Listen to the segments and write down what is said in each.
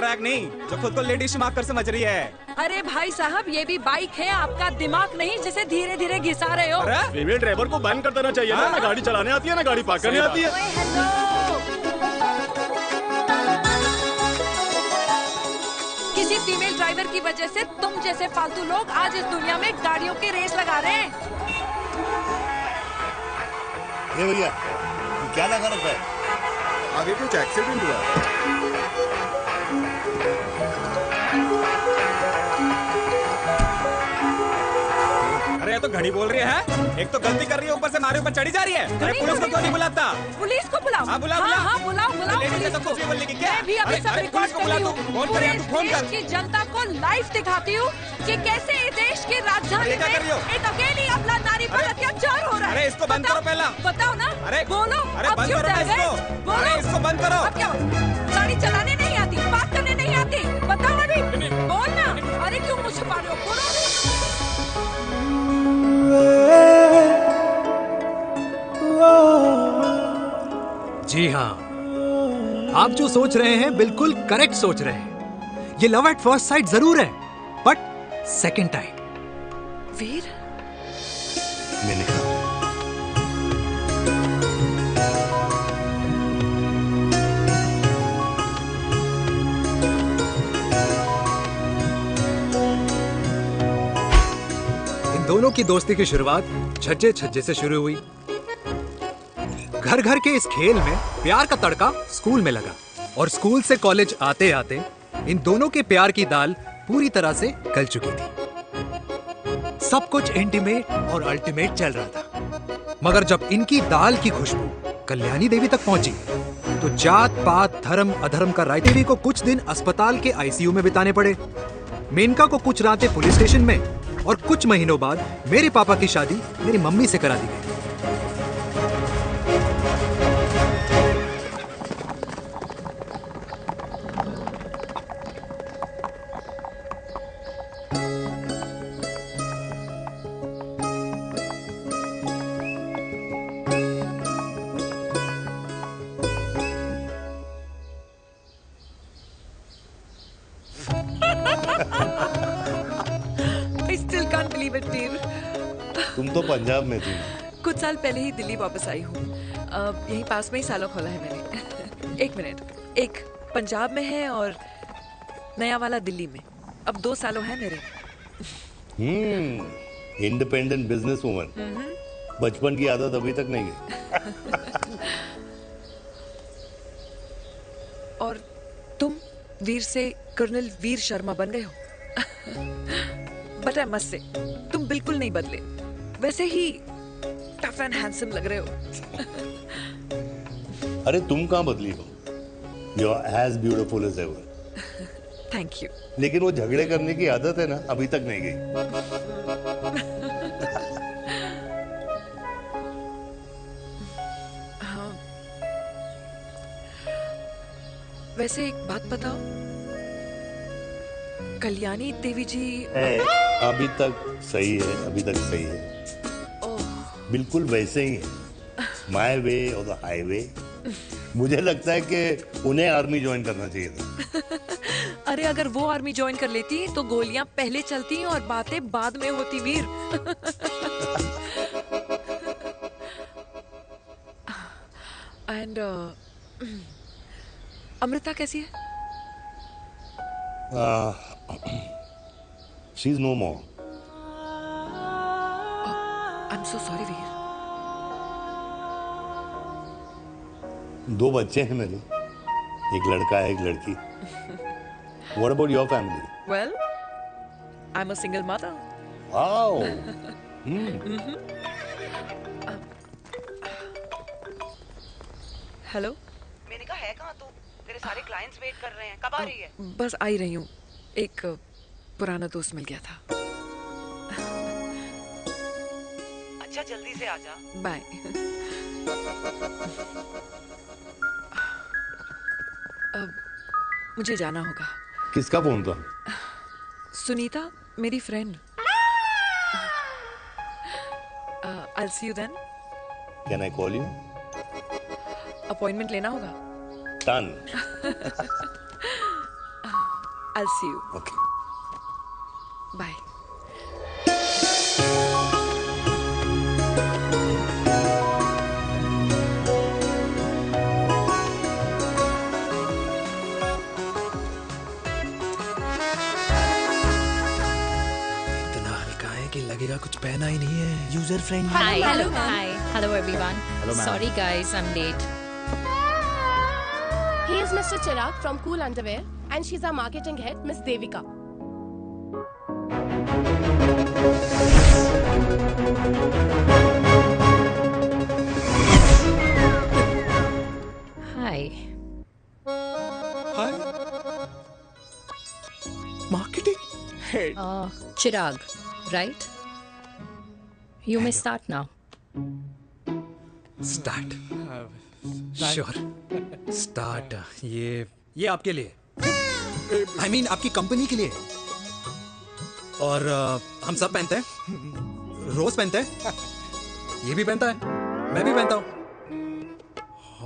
Track नहीं जो खुद को लेडी शिमाक कर समझ रही है। अरे भाई साहब, ये भी बाइक है, आपका दिमाग नहीं जिसे धीरे धीरे घिसा रहे हो। फीमेल ड्राइवर को बैन कर देना चाहिए ना गाड़ी चलाने आती है ना गाड़ी पार्क करने आती है। हेलो, किसी फीमेल ड्राइवर की वजह से तुम जैसे फालतू लोग आज इस दुनिया में गाड़ियों की रेस लगा रहे हैं। ये भैया क्या लगा रखा है? आगे कुछ एक्सीडेंट हुआ। अरे तो घड़ी बोल रही है, एक तो गलती कर रही है, ऊपर से हमारे ऊपर चढ़ी जा रही है। अरे पुलिस को क्यों नहीं बुलाता? पुलिस को बुलाओ। हाँ बुलाओ हाँ, बुलाओ पुलिस को। कुछ भी बोलने की क्या? मैं भी अभी सब रिकॉर्ड कर रही हूँ। फोन कर, फोन कर। की जनता को लाइव दिखाती हूँ कि कैसे इस देश की राजधानी में एक अकेली अबला नारी पर अत्याचार हो रहा है। अरे इसको बंद करो पहला। बताओ ना। अरे बोलो। अरे बंद करो ना इसको। बोलो, इसको बंद करो। अब क्या? गाड़ी चलाने नहीं आती, बात करने नहीं आती, बताओ अभी। बोल ना। अरे क्यों मुझे छुपा रहे हो? बोलो। जी हाँ, आप जो सोच रहे हैं बिल्कुल करेक्ट सोच रहे हैं। ये लव एट फर्स्ट साइट जरूर है, बट सेकंड टाइम। वीर, मैंने कहा इन दोनों की दोस्ती की शुरुआत छज्जे छज्जे से शुरू हुई। घर घर के इस खेल में प्यार का तड़का स्कूल में लगा और स्कूल से कॉलेज आते आते इन दोनों के प्यार की दाल पूरी तरह से गल चुकी थी। सब कुछ इंटीमेट और अल्टीमेट चल रहा था, मगर जब इनकी दाल की खुशबू कल्याणी देवी तक पहुंची तो जात पात धर्म अधर्म का रायते देवी को कुछ दिन अस्पताल के आईसीयू में बिताने पड़े। मेनका को कुछ रातें पुलिस स्टेशन में और कुछ महीनों बाद मेरे पापा की शादी मेरी मम्मी से करा दी गई। I still can't believe it, वीर। तुम तो पंजाब में थी। कुछ साल पहले ही दिल्ली वापस आई हूँ। यहीं पास में ही सालों खोला है मैंने। एक मिनट, एक पंजाब में है और नया वाला दिल्ली में। अब 2 सालों है मेरे। Independent business woman. बचपन की आदत अभी तक नहीं गई। और तुम वीर से कर्नल वीर शर्मा बन गए हो। बट आई मस्ट से, तुम बिल्कुल नहीं बदले, वैसे ही टफ एंड हैंडसम लग रहे हो। अरे तुम कहाँ बदली हो? You are as beautiful as ever. Thank you. लेकिन वो झगड़े करने की आदत है ना, अभी तक नहीं गई। हाँ। वैसे एक बात बताओ, कल्याणी देवी जी अभी तक सही है, अभी तक सही है। बिल्कुल वैसे ही है, माय वे और द हाईवे। मुझे लगता है कि उन्हें आर्मी ज्वाइन करना चाहिए था। अरे अगर वो आर्मी ज्वाइन कर लेती तो गोलियां पहले चलती और बातें बाद में होती, वीर। एंड अमृता कैसी है? She is no more. I am so sorry Veer. 2 बच्चे हैं मेरे, एक लड़का है एक लड़की। What about your family? Well, I'm a single mother. Wow. Hello. मैंने कहा है कहाँ तू? तेरे सारे क्लाइंट्स वेट कर रहे हैं, कब आ रही है? बस आ ही रही हूँ, एक पुराना दोस्त मिल गया था। अच्छा जल्दी से आ जा। बाय। अब मुझे जाना होगा। किसका फोन था? सुनीता, मेरी friend. I'll see you then. Can I call you? Appointment लेना होगा। Done. I'll see you. Okay Bye. इतना हल्का है कि लगेगा कुछ पहना ही नहीं है। User friendly Hi. Hello everyone. Sorry guys, I'm late. He is Mr. Chirag from Cool Underwear and she's our marketing head, Miss Devika. Hi. Marketing Chirag, right? You may start now. Start sure start ये आपके लिए I mean आपकी company के लिए और हम सब पहनते हैं रोज पहनते हैं ये भी पहनता है मैं भी पहनता हूँ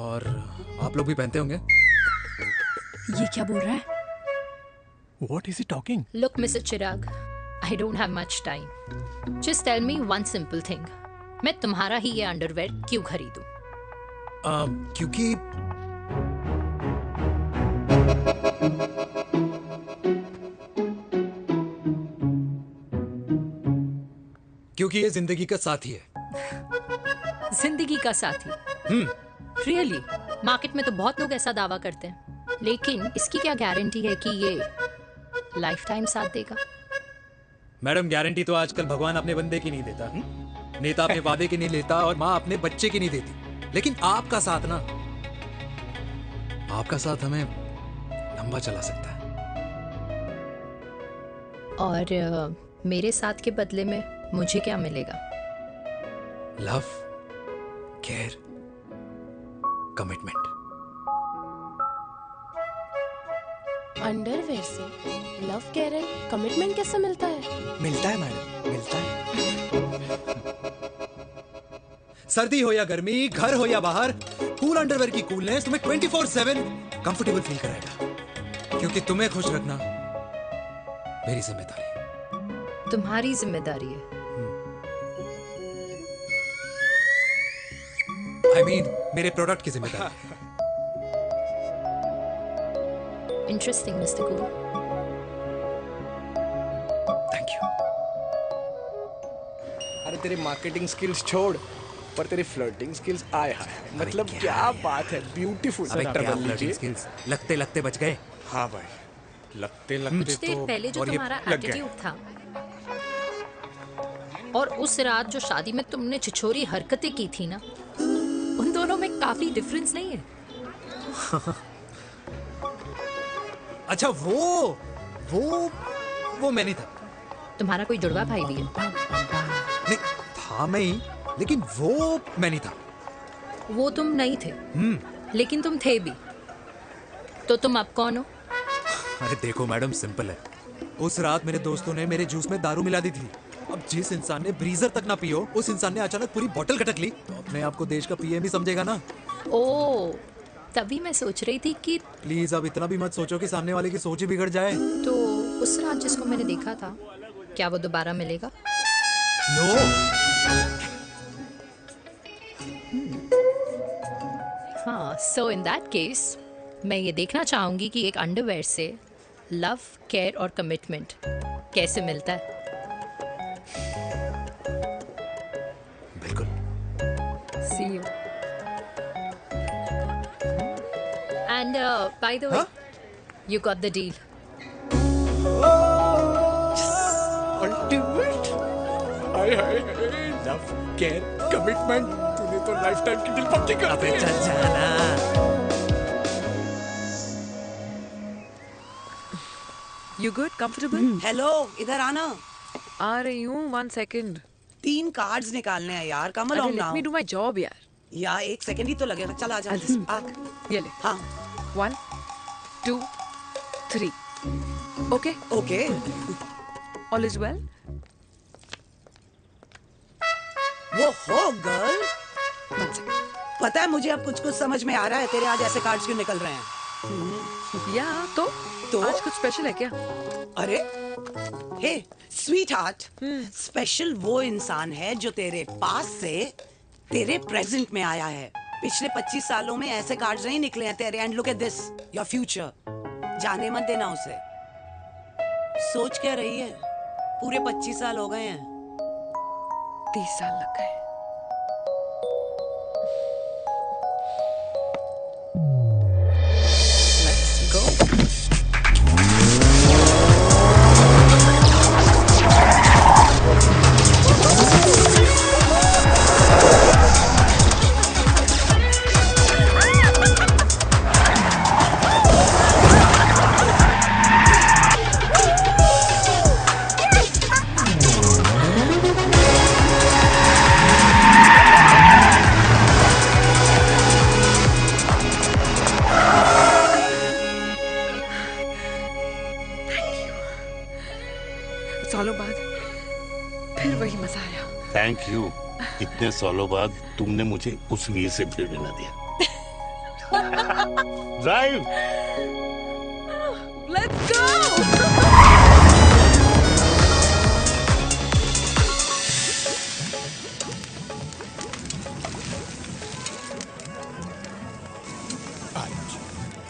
और आप लोग भी पहनते होंगे ये क्या बोल रहा है? What is he talking? Look, Mr. Chirag, I don't have much time. Just tell me one simple thing. मैं तुम्हारा ही ये अंडरवेयर क्यों खरीदूं? क्योंकि ये जिंदगी का साथी है। जिंदगी का साथी? Really? मार्केट में तो बहुत लोग ऐसा दावा करते हैं, लेकिन इसकी क्या गारंटी है कि ये लाइफ टाइम साथ देगा? मैडम गारंटी तो आजकल भगवान अपने बंदे की नहीं देता, नेता अपने वादे की नहीं लेता और माँ अपने बच्चे की नहीं देती, लेकिन आपका साथ ना, आपका साथ हमें लंबा चला सकता है। और मेरे साथ के बदले में मुझे क्या मिलेगा? Love, care, commitment. अंडरवेयर से लव, केयर एंड कमिटमेंट कैसे मिलता है? मिलता है मैडम, मिलता है। सर्दी हो या गर्मी, घर हो या बाहर, कूल अंडरवेयर की कूलनेस तुम्हें 24/7 कंफर्टेबल फील कराएगा, क्योंकि तुम्हें खुश रखना मेरी जिम्मेदारी है। तुम्हारी जिम्मेदारी है? I mean, मेरे प्रोडक्ट की जिम्मेदारी है। Interesting mister cool. Thank you. अरे तेरी मार्केटिंग स्किल्स छोड़, पर तेरी फ्लर्टिंग स्किल्स आए हाय, मतलब क्या बात है, ब्यूटीफुल। लगते लगते बच गए। हाँ भाई, लगते लगते कुछ देर तो पहले जो और ये तुम्हारा लग गया। एटीट्यूड था और उस रात जो शादी में तुमने छिछोरी हरकतें की थी ना, उन दोनों में काफी डिफरेंस नहीं है? अच्छा वो मैं नहीं था। तुम्हारा कोई जुड़वा भाई भी है? नहीं था मैं ही, लेकिन वो मैं नहीं था। वो तुम नहीं थे, लेकिन तुम थे भी। तो तुम अब कौन हो? अरे देखो मैडम, सिंपल है। उस रात मेरे दोस्तों ने मेरे जूस में दारू मिला दी थी। अब जिस इंसान ने ब्रीजर तक ना पियो, उस इंसान ने अचानक पूरी बोतल खटक ली, तो अपने आप को देश का पीएम ही समझेगा ना। ओ, तभी मैं सोच रही थी कि प्लीज अब इतना भी मत सोचो कि सामने वाले की सोच ही बिगड़ जाए। तो उस रात जिसको मैंने देखा था, क्या वो दोबारा मिलेगा? नो। हाँ, सो इन दैट केस मैं ये देखना चाहूंगी कि एक अंडरवेयर से लव, केयर और कमिटमेंट कैसे मिलता है। बिल्कुल। See you. And by the way, you got the deal. Ultimate. Hi hi, love, care, commitment, तूने तो लाइफ टाइम की डील पक्की कर दी है। You good? Comfortable? हेलो, इधर आना। आ रही हूँ, 1 second. 3 कार्ड्स निकालने हैं यार, कम अरे along let now। me do my job यार. यार 1 सेकंड ही तो लगेगा, चल आ जा। I'll just- आ, ये ले. हाँ 1, 2, 3. Okay? Okay. All is well? वो हो गर्ल, 1 second. पता है मुझे अब कुछ कुछ समझ में आ रहा है, तेरे आज ऐसे कार्ड्स क्यों निकल रहे हैं। या तो आज कुछ स्पेशल है क्या? अरे हे स्वीट हार्ट, स्पेशल वो इंसान है जो तेरे पास से तेरे प्रेजेंट में आया है। पिछले 25 सालों में ऐसे कार्ड्स नहीं निकले हैं तेरे। And look at this, your future. जाने मत देना उसे। सोच क्या रही है, पूरे 25 साल हो गए हैं। 30 साल लग गए। Let's go. सालों बाद फिर वही मजा आया। Thank you. इतने सालों बाद तुमने मुझे उस वीर से भी मिला दिया। ड्राइव। Let's go.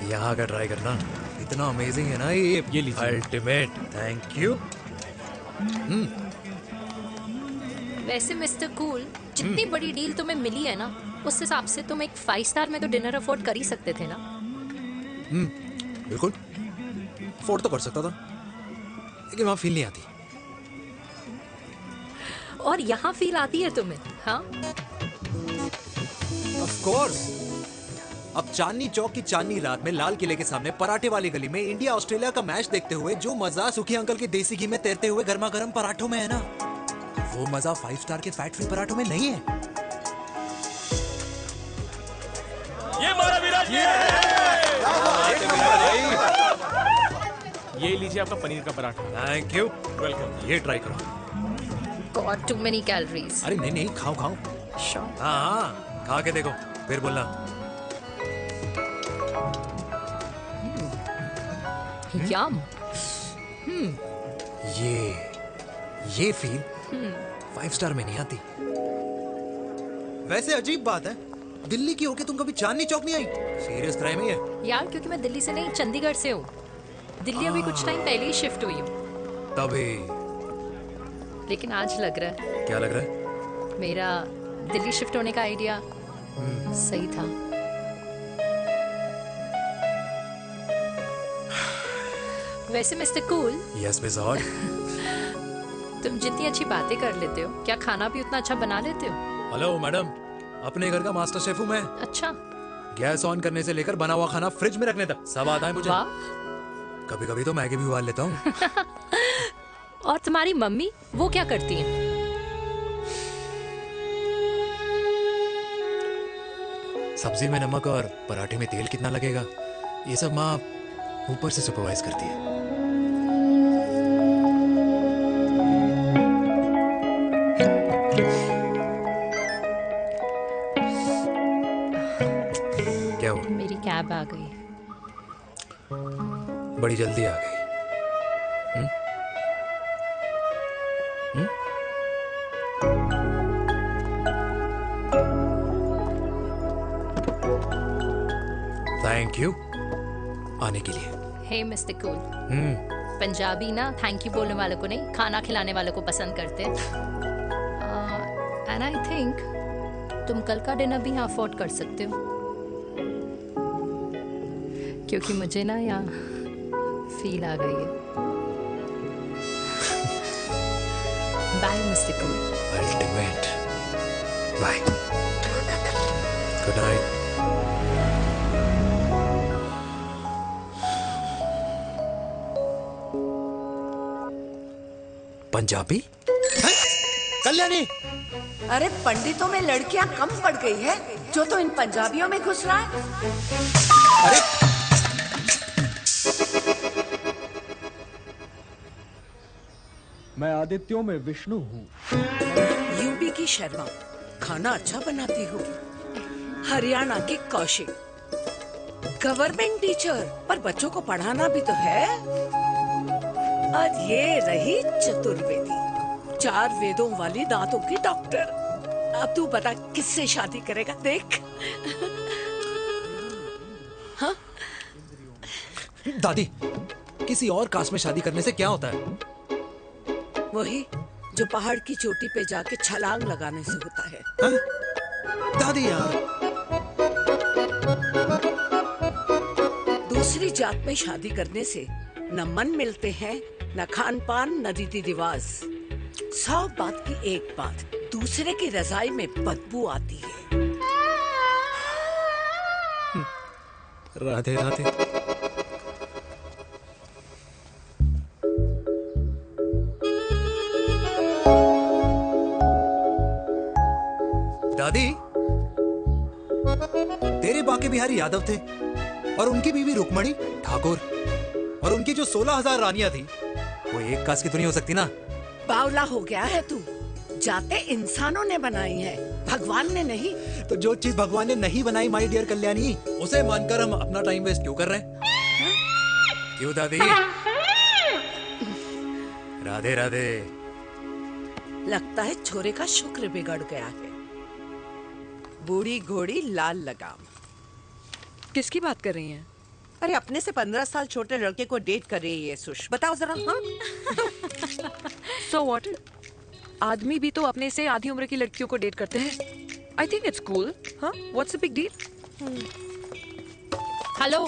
यहाँ का ट्राई करना, इतना अमेजिंग है ना ये लीजिए। अल्टीमेट। Thank you. वैसे मिस्टर कूल, जितनी बड़ी डील तुम्हें मिली है ना, उस हिसाब से तुम एक 5 स्टार में तो डिनर अफोर्ड कर ही सकते थे ना। बिल्कुल अफोर्ड तो कर सकता था, लेकिन वहां फील नहीं आती। और यहाँ फील आती है तुम्हें? हाँ, ऑफ कोर्स। अब चांदनी चौक की चांदनी रात में लाल किले के सामने पराठे वाली गली में इंडिया ऑस्ट्रेलिया का मैच देखते हुए जो मजा सुखी अंकल के देसी घी में तैरते हुए गर्मा गर्म पराठों में है ना, वो मजा 5 स्टार के फैट फ्री पराठों में नहीं है। ये हमारा विराट। ये लीजिए आपका पनीर का पराठा। Thank you. वेलकम। ये ट्राई करो। God too many calories. अरे नहीं नहीं, खाओ खाओ। श्योर। हाँ, खा के देखो फिर बोलना। यम। ये फील 5 स्टार में नहीं आती। वैसे अजीब बात है, दिल्ली की होके तुम कभी चांदनी चौक नहीं आई? सीरियस क्राइम ही है यार, क्योंकि मैं दिल्ली से नहीं, चंडीगढ़ से हूँ। दिल्ली अभी कुछ टाइम पहले ही शिफ्ट हुई हूँ। तभी। लेकिन आज लग रहा है क्या लग रहा है? मेरा दिल्ली शिफ्ट होने का आइडिया सही था। वैसे mister cool, yes miss hot. तुम जितनी अच्छी बातें कर लेते हो, क्या खाना भी उतना अच्छा बना लेते हो? हेलो मैडम, अपने घर का मास्टर शेफ हूँ मैं। अच्छा। गैस ऑन करने से लेकर बना हुआ खाना फ्रिज में रखने तक सब आता है मुझे। वाह। कभी कभी तो मैगी भी उबाल लेता हूँ। और तुम्हारी मम्मी, वो क्या करती हैं? सब्जी में नमक और पराठे में तेल कितना लगेगा, ये सब माँ ऊपर से सुपरवाइज करती है। क्या हुआ? मेरी कैब आ गई। बड़ी जल्दी आ गई। थैंक यू आने के लिए। हे मिस्टर कूल, पंजाबी ना थैंक यू बोलने वालों को नहीं, खाना खिलाने वालों को पसंद करते हैं। एंड आई थिंक तुम कल का डिनर भी यहाँ अफोर्ड कर सकते हो, क्योंकि मुझे ना यहाँ फील आ गई है। Bye mister cool. Ultimate. Bye. Good night. Punjabi? Kalyani! अरे पंडितों में लड़कियां कम पड़ गई है जो तो इन पंजाबियों में घुस रहा है। अरे मैं आदित्यों में विष्णु हूँ। यूपी की शर्मा, खाना अच्छा बनाती हूँ। हरियाणा की कौशिक, गवर्नमेंट टीचर, पर बच्चों को पढ़ाना भी तो है। और ये रही चतुर्वेदी, 4 वेदों वाली दांतों की डॉक्टर। अब तू बता किससे शादी करेगा? देख। हाँ? दादी, किसी और कास्ट में शादी करने से क्या होता है? वही जो पहाड़ की चोटी पे जाके छलांग लगाने से होता है। हा? दादी यार, दूसरी जात में शादी करने से न मन मिलते हैं, न खान पान, न रीति रिवाज। 100 बात की एक बात, दूसरे की रजाई में बदबू आती है। राधे राधे। दादी, तेरे बाके बिहारी यादव थे और उनकी बीवी रुक्मणी ठाकुर, और उनकी जो 16,000 रानियां थी वो एक कास्ट की तो नहीं हो सकती ना? बावला हो गया है तू। जाते इंसानों ने बनाई है, भगवान ने नहीं। तो जो चीज भगवान ने नहीं बनाई माय डियर कल्याणी, उसे मानकर हम अपना टाइम वेस्ट क्यों कर रहे हैं? क्यों दादी? राधे राधे। लगता है छोरे का शुक्र बिगड़ गया है। बूढ़ी घोड़ी लाल लगाम। किसकी बात कर रही हैं? अरे अपने से 15 साल छोटे लड़के को डेट कर रही है सुश, बताओ जरा। हाँ? So what? आदमी भी तो अपने से आधी उम्र की लड़कियों को डेट करते हैं। I think it's cool. हाँ? What's the big deal? Hello,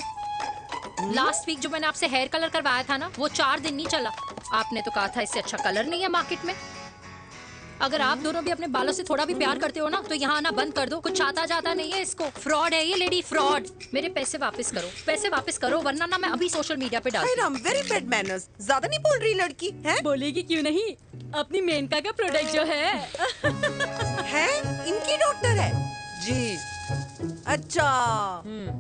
last week जो मैंने आपसे हेयर कलर करवाया था ना, वो 4 दिन नहीं चला। आपने तो कहा था इससे अच्छा कलर नहीं है मार्केट में। अगर आप दोनों भी अपने बालों से थोड़ा भी प्यार करते हो ना, तो यहाँ आना बंद कर दो। कुछ आता जाता नहीं है इसको। फ्रॉड है ये लेडी, फ्रॉड। मेरे पैसे वापस करो, पैसे वापस करो, वरना ना मैं अभी सोशल मीडिया पे डाल दूँ। Very bad manners. ज्यादा नहीं बोल रही लड़की है? बोलेगी क्यों नहीं? अपनी मेनका का प्रोडक्ट जो है इनकी डॉक्टर है जी। अच्छा।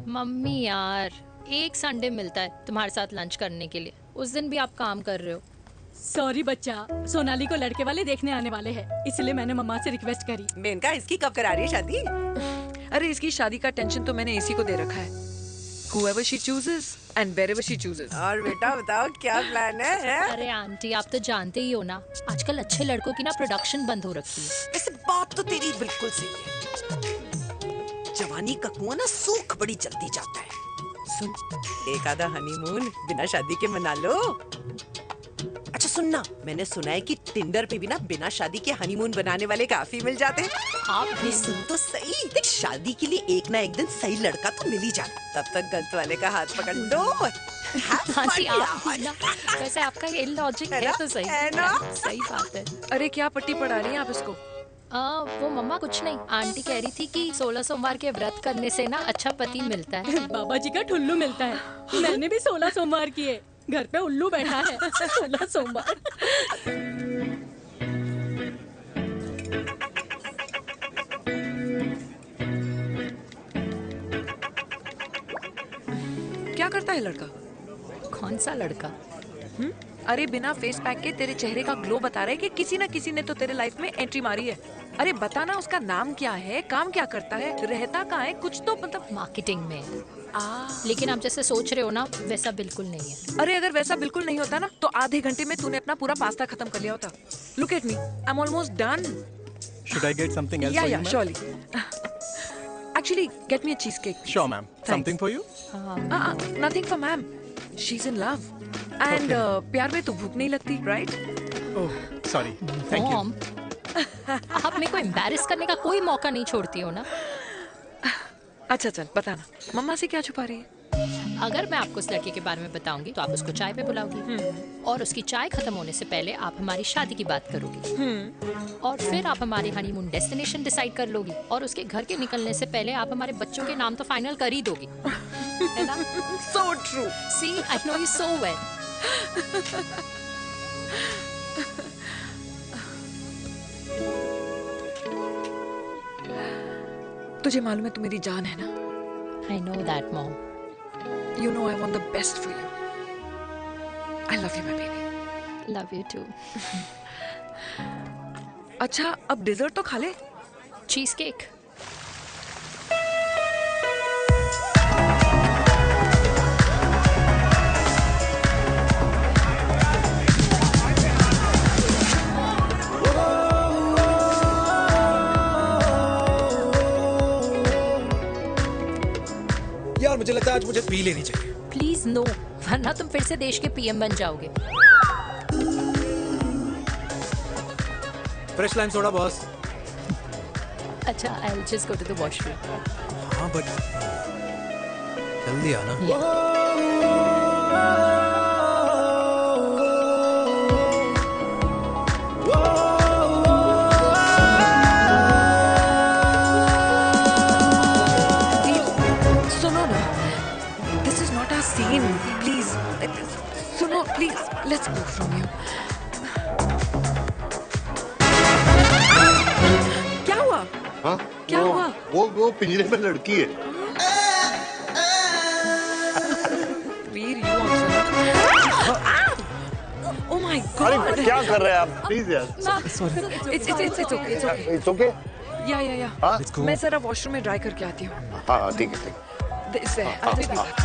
मम्मी यार, एक संडे मिलता है तुम्हारे साथ लंच करने के लिए, उस दिन भी आप काम कर रहे हो। सॉरी बच्चा, सोनाली को लड़के वाले देखने आने वाले हैं, इसलिए मैंने मम्मा से रिक्वेस्ट करी। मेनका, इसकी कब करा रही है शादी? अरे इसकी शादी का टेंशन तो मैंने इसी को दे रखा है। Whoever she chooses and wherever she chooses. और बेटा बताओ क्या प्लान है? अरे आंटी, आप तो जानते ही हो ना, आजकल अच्छे लड़कों की ना प्रोडक्शन बंद हो रखी है। वैसे बात तो तेरी बिल्कुल सही है। जवानी का कुआं ना सूख बड़ी जल्दी जाता है। सुन, एक आधा हनीमून बिना शादी के मना लो। अच्छा सुनना, मैंने सुना है कि टिंडर पे भी ना बिना शादी के हनीमून बनाने वाले काफी मिल जाते हैं। आप भी सुन तो सही, देख शादी के लिए एक ना एक दिन सही लड़का तो मिल ही जाता, तब तक गलत वाले का हाथ पकड़ लो। आंटी आप भी ना, वैसे आपका ये लॉजिक है तो सही है ना? सही बात है। अरे क्या पट्टी पढ़ा रही हैं आप इसको? वो मम्मा कुछ नहीं, आंटी कह रही थी कि 16 सोमवार के व्रत करने से ना अच्छा पति मिलता है। बाबा जी का ठुल्लू मिलता है। मैंने भी 16 सोमवार किए, घर पे उल्लू बैठा है। 16 सोमवार। क्या करता है लड़का? कौन सा लड़का? अरे बिना फेस पैक के तेरे चेहरे का ग्लो बता रहा है कि किसी ना किसी ने तो तेरे लाइफ में एंट्री मारी है। अरे बताना, उसका नाम क्या है, काम क्या करता है, रहता कहाँ है, कुछ तो मतलब। मार्केटिंग में। लेकिन आप जैसे सोच रहे हो ना, वैसा बिल्कुल नहीं है। अरे अगर वैसा बिल्कुल नहीं होता ना, तो आधे घंटे में तूने अपना पूरा पास्ता खत्म कर लिया होता। Look at me, I am almost done. Should I get something else for you, ma'am? surely. Actually, get me a cheesecake. Sure, ma'am. Something for you? Nothing for ma'am. She's in love. And प्यार में तो भूख नहीं लगती, right? Oh, sorry. Thank you. Mom, आप मेरे को embarrass करने का कोई मौका नहीं छोड़ती हो ना। अच्छा चल बताना, मम्मा से क्या छुपा रही है? अगर मैं आपको उस लड़के के बारे में बताऊंगी तो आप उसको चाय पे बुलाओगी, और उसकी चाय खत्म होने से पहले आप हमारी शादी की बात करोगी, और फिर आप हमारे हनीमून डेस्टिनेशन डिसाइड कर लोगी, और उसके घर के निकलने से पहले आप हमारे बच्चों के नाम तो फाइनल कर ही दोगी, है ना? So true. See, I know you so well. तुझे मालूम है तू मेरी जान है ना? I know that, Mom. You know I want the best for you. I love you, my baby. Love you too. अच्छा, अब डिजर्ट तो खा ले। Cheese cake. मुझे पी लेनी चाहिए। प्लीज नो, वरना तुम फिर से देश के पीएम बन जाओगे। Fresh lime soda boss. अच्छा, I will just go to the washroom. हाँ बट जल्दी आना। सुनो ना, this is not a scene, please. सुनो please, let's go from here. क्या हुआ? हाँ? क्या हुआ? वो पिंजरे में लड़की है। वीर, you also. Oh my God! अरे क्या कर रहे हैं आप? प्लीज यार। It's okay. It's okay? Yeah. हाँ? मैं जरा वॉशरूम में ड्राई करके आती हूँ। हाँ ठीक है। इससे I'll be back.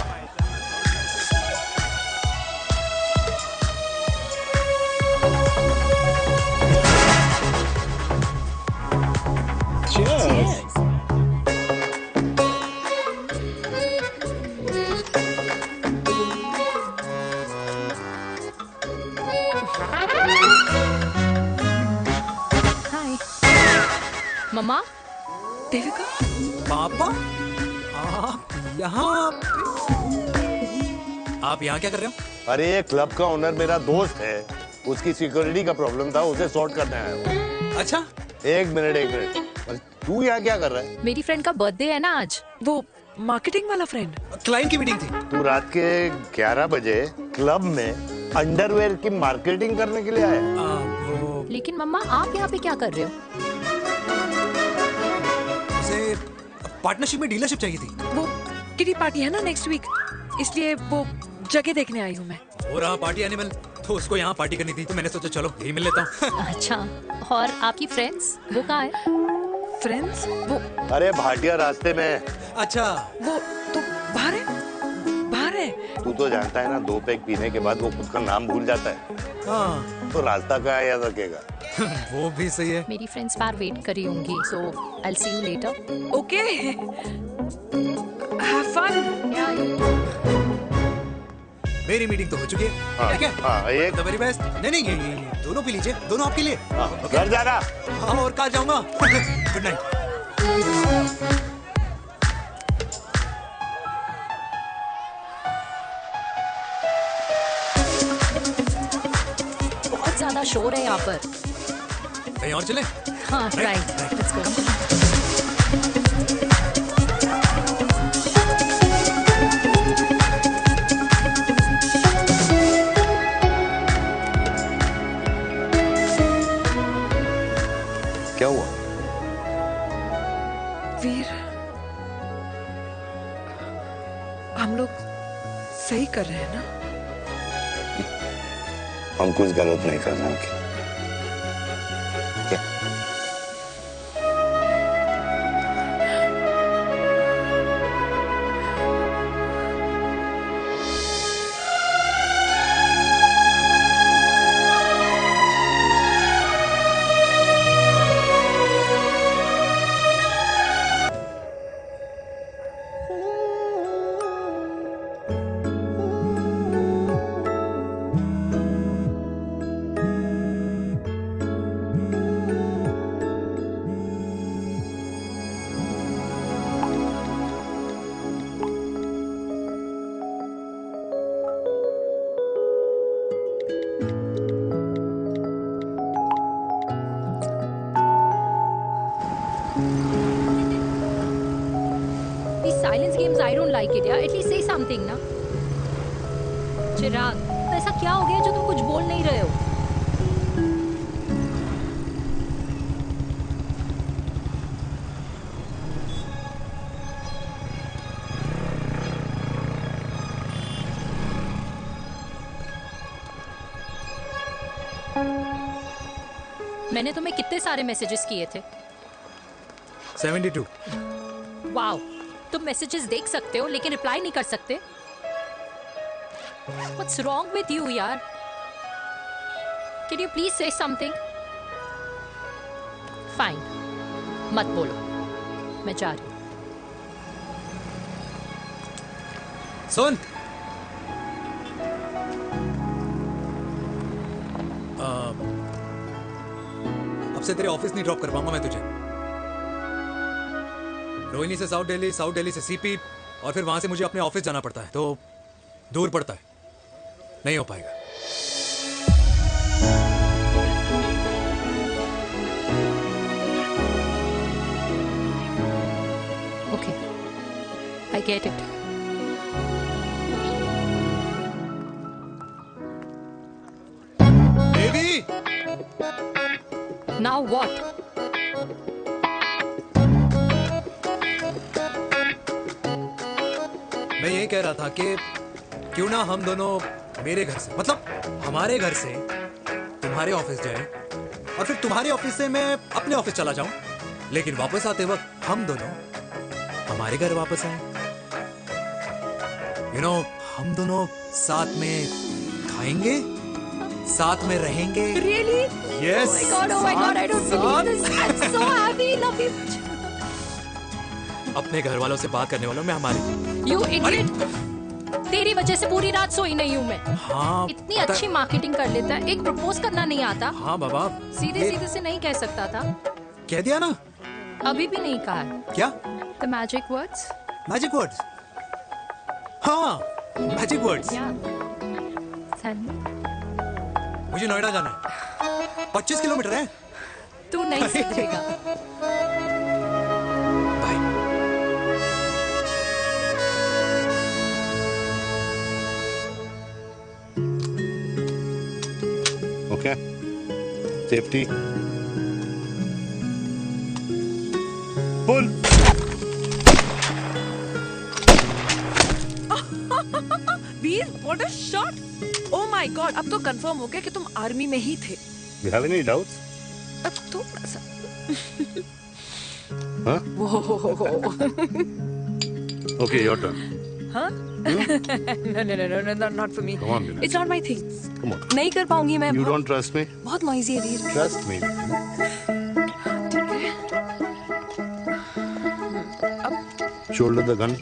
हाय मम्मा। देविका, पापा, आप यहाँ क्या कर रहे हो? अरे ये क्लब का ओनर मेरा दोस्त है, उसकी सिक्योरिटी का प्रॉब्लम था, उसे सॉर्ट करने आया हूँ। अच्छा, एक मिनट। अरे तू यहाँ क्या कर रहा है? मेरी फ्रेंड का बर्थडे है ना आज। वो मार्केटिंग वाला फ्रेंड। क्लाइंट की मीटिंग थी। तू रात के 11 बजे क्लब में अंडरवेयर की मार्केटिंग करने के लिए आया? लेकिन मम्मा, आप यहाँ पे क्या कर रहे हो? उसे पार्टनरशिप में डीलरशिप चाहिए थी। वो किटी पार्टी है ना नेक्स्ट वीक, इसलिए वो जगह देखने आई हूँ मैं। हो रहा पार्टी एनिमल, तो उसको यहाँ पार्टी करनी थी, तो मैंने सोचा चलो यही मिल लेता हूँ। अच्छा, और आपकी फ्रेंड्स वो कहाँ है? फ्रेंड्स? वो अरे भाटिया रास्ते में। अच्छा, वो तो बाहर है। तू तो जानता है ना, 2 पैक पीने के बाद वो खुद का नाम भूल जाता है। हाँ। तो रास्ता कहाँ याद रखेगा? वो भी सही है। मेरी फ्रेंड्स बाहर वेट कर रही होंगी, so I will see you later. Okay, have fun. मेरी मीटिंग तो हो चुकी है। हाँ, ठीक है? हाँ, एक द वेरी बेस्ट। नहीं ये दोनों पी लीजिए, दोनों आपके लिए। घर जाना। हाँ, और कहाँ जाऊंगा? Good night. बहुत ज्यादा शोर है यहाँ पर। कहीं और चले? हाँ, राइट, लेट्स गो। क्या हुआ? वीर, हम लोग सही कर रहे हैं ना? हम कुछ गलत नहीं कर रहे हैं। क्या? Silence games, I don't like it. Yeah, at least say something, ना? चिराग, तो ऐसा क्या हो गया जो तुम कुछ बोल नहीं रहे हो? मैंने तुम्हें कितने सारे मैसेजेस किए थे? 72। वाओ, तुम मैसेजेस देख सकते हो लेकिन रिप्लाई नहीं कर सकते? What's wrong with you, यार? Can you please say something? Fine, मत बोलो, मैं जा रही हूँ। सुन, अब से तेरे ऑफिस नहीं ड्रॉप कर पाऊंगा मैं तुझे। रोहिणी से साउथ दिल्ली से सीपी, और फिर वहां से मुझे अपने ऑफिस जाना पड़ता है, तो दूर पड़ता है, नहीं हो पाएगा। Okay, I get it. Devi! Now what? मैं ये कह रहा था कि क्यों ना हम दोनों मेरे घर से, मतलब हमारे घर से तुम्हारे ऑफिस जाए, और फिर तुम्हारे ऑफिस से मैं अपने ऑफिस चला जाऊं, लेकिन वापस आते वक्त हम दोनों हमारे घर वापस आए। यू नो, हम दोनों साथ में खाएंगे, साथ में रहेंगे। Really? Yes. Oh my God, I don't believe this. I'm so happy, love you. अपने घर वालों से बात करने वालों में हमारी। You idiot. तेरी वजह से पूरी रात सोई नहीं हूँ मैं। हाँ, इतनी अच्छी मार्केटिंग कर लेता है, एक प्रपोज करना नहीं आता। हाँ बाबा, सीधे से नहीं कह सकता था। कह दिया ना। अभी भी नहीं कहा है। क्या? The magic words. Magic words? हाँ, मैजिक वर्ड्स। मुझे नोएडा जाना है, 25 किलोमीटर है। तू नहीं सीखेगा। Okay. Safety. Pull. Veer, what a shot! Oh my God, अब तो कंफर्म हो गया कि तुम आर्मी में ही थे। You have any doubts? अब थोड़ा सा। Huh? वो Okay, your turn. हाँ? No, not for me. Come on, Vinay. It's not my thing. Come on. नहीं कर पाऊंगी मैं। You don't trust me? बहुत नॉइजी है वीर। Trust me. Shoulder the gun.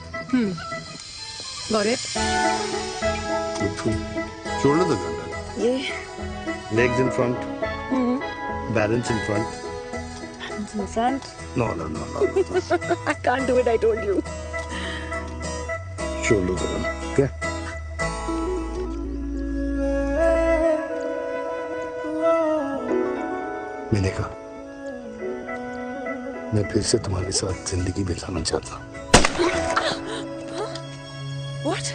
Got it. Shoulder the gun. ये Legs in front. Balance in front. hands in front. No. I can't do it, I told you. Shoulder the gun. Okay. मैंने कहा, मैं फिर से तुम्हारे साथ जिंदगी बिताना चाहता हूँ। What?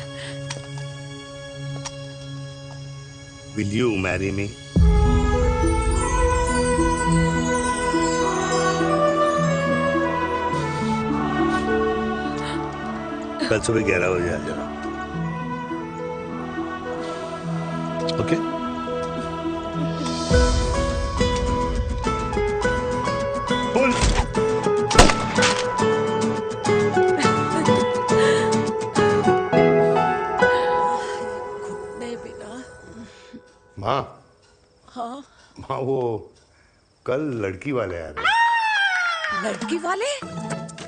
Will you marry me? कल सुबह 11 बजे आ जाना। ओके? पुल। माँ। हाँ? माँ, वो कल लड़की वाले आ रहे। लड़की वाले?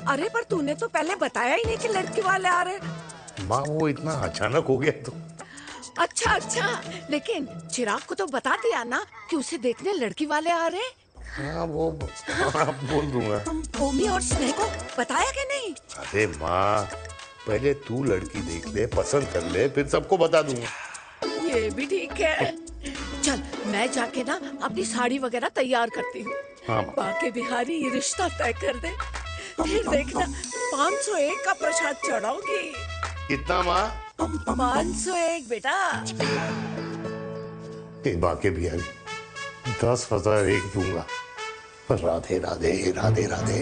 अरे पर तूने तो पहले बताया ही नहीं कि लड़की वाले आ रहे। माँ, वो इतना अचानक हो गया तो। अच्छा, लेकिन चिराग को तो बता दिया ना कि उसे देखने लड़की वाले आ रहे। हाँ, वो बोल दूंगा। ओमी और स्नेह को बताया कि नहीं? अरे माँ, पहले तू लड़की देख ले, पसंद कर ले, फिर सबको बता दूंगा। ये भी ठीक है। चल मैं जाके ना अपनी साड़ी वगैरह तैयार करती हूँ। हाँ, बाके बिहारी ये रिश्ता तय कर दे, फिर देखना 501 का प्रसाद चढ़ाऊंगी। कितना माँ? 501 बेटा। ये बाके बिहारी 10,001 दूंगा। राधे राधे राधे राधे।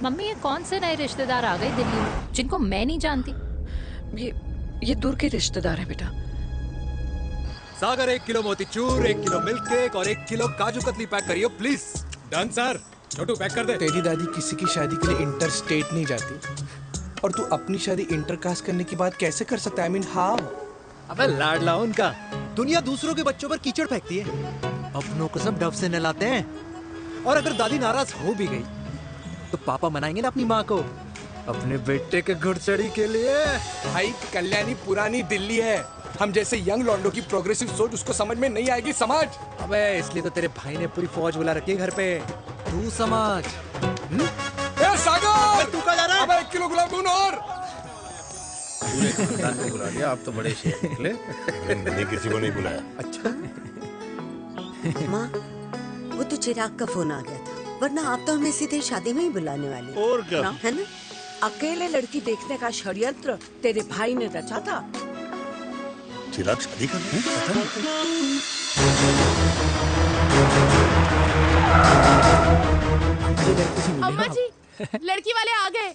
मम्मी, ये कौन से नए रिश्तेदार आ गए दिल्ली में जिनको मैं नहीं जानती? ये दूर के रिश्तेदार हैं बेटा। सागर 1 किलो मोतीचूर, 1 किलो मिल्क केक और 1 किलो काजू कतली पैक करियो please. Done sir. Chhotu pack कर दे। तेरी दादी किसी की शादी के लिए इंटर स्टेट नहीं जाती, और तू अपनी शादी इंटर कास्ट करने की बात कैसे कर सकता है? I mean how? अबे लाडला उनका। दुनिया दूसरों के बच्चों पर कीचड़ फेंकती है, अपनों को सब डब से नहलाते हैं। और अगर दादी नाराज हो भी गई तो पापा मनाएंगे ना अपनी माँ को, अपने बेटे के घुड़चड़ी के लिए। भाई कल्याणी पुरानी दिल्ली है, हम जैसे यंग लॉन्डो की प्रोग्रेसिव सोच उसको समझ में नहीं आएगी। समझ? अबे इसलिए तो तेरे भाई ने पूरी फौज बुला रखी है घर पे। तू समझ। ए सागर, तू कहाँ जा रहा है? अबे 1 किलो गुलाब जामुन और। पूरे खानदान को बुला लिया, आप तो बड़े शेर निकले। मैंने किसी को नहीं बुलाया। अच्छा माँ, वो तो चिराग का फोन आ गया था, वरना आप तो हमें सीधे शादी में ही बुलाने वाले। और क्या? है ना? अकेले लड़की देखने का षड्यंत्र तेरे भाई ने रचा था। चिराग शादी कर रहे हैं? अम्मा जी, लड़की वाले आ गए।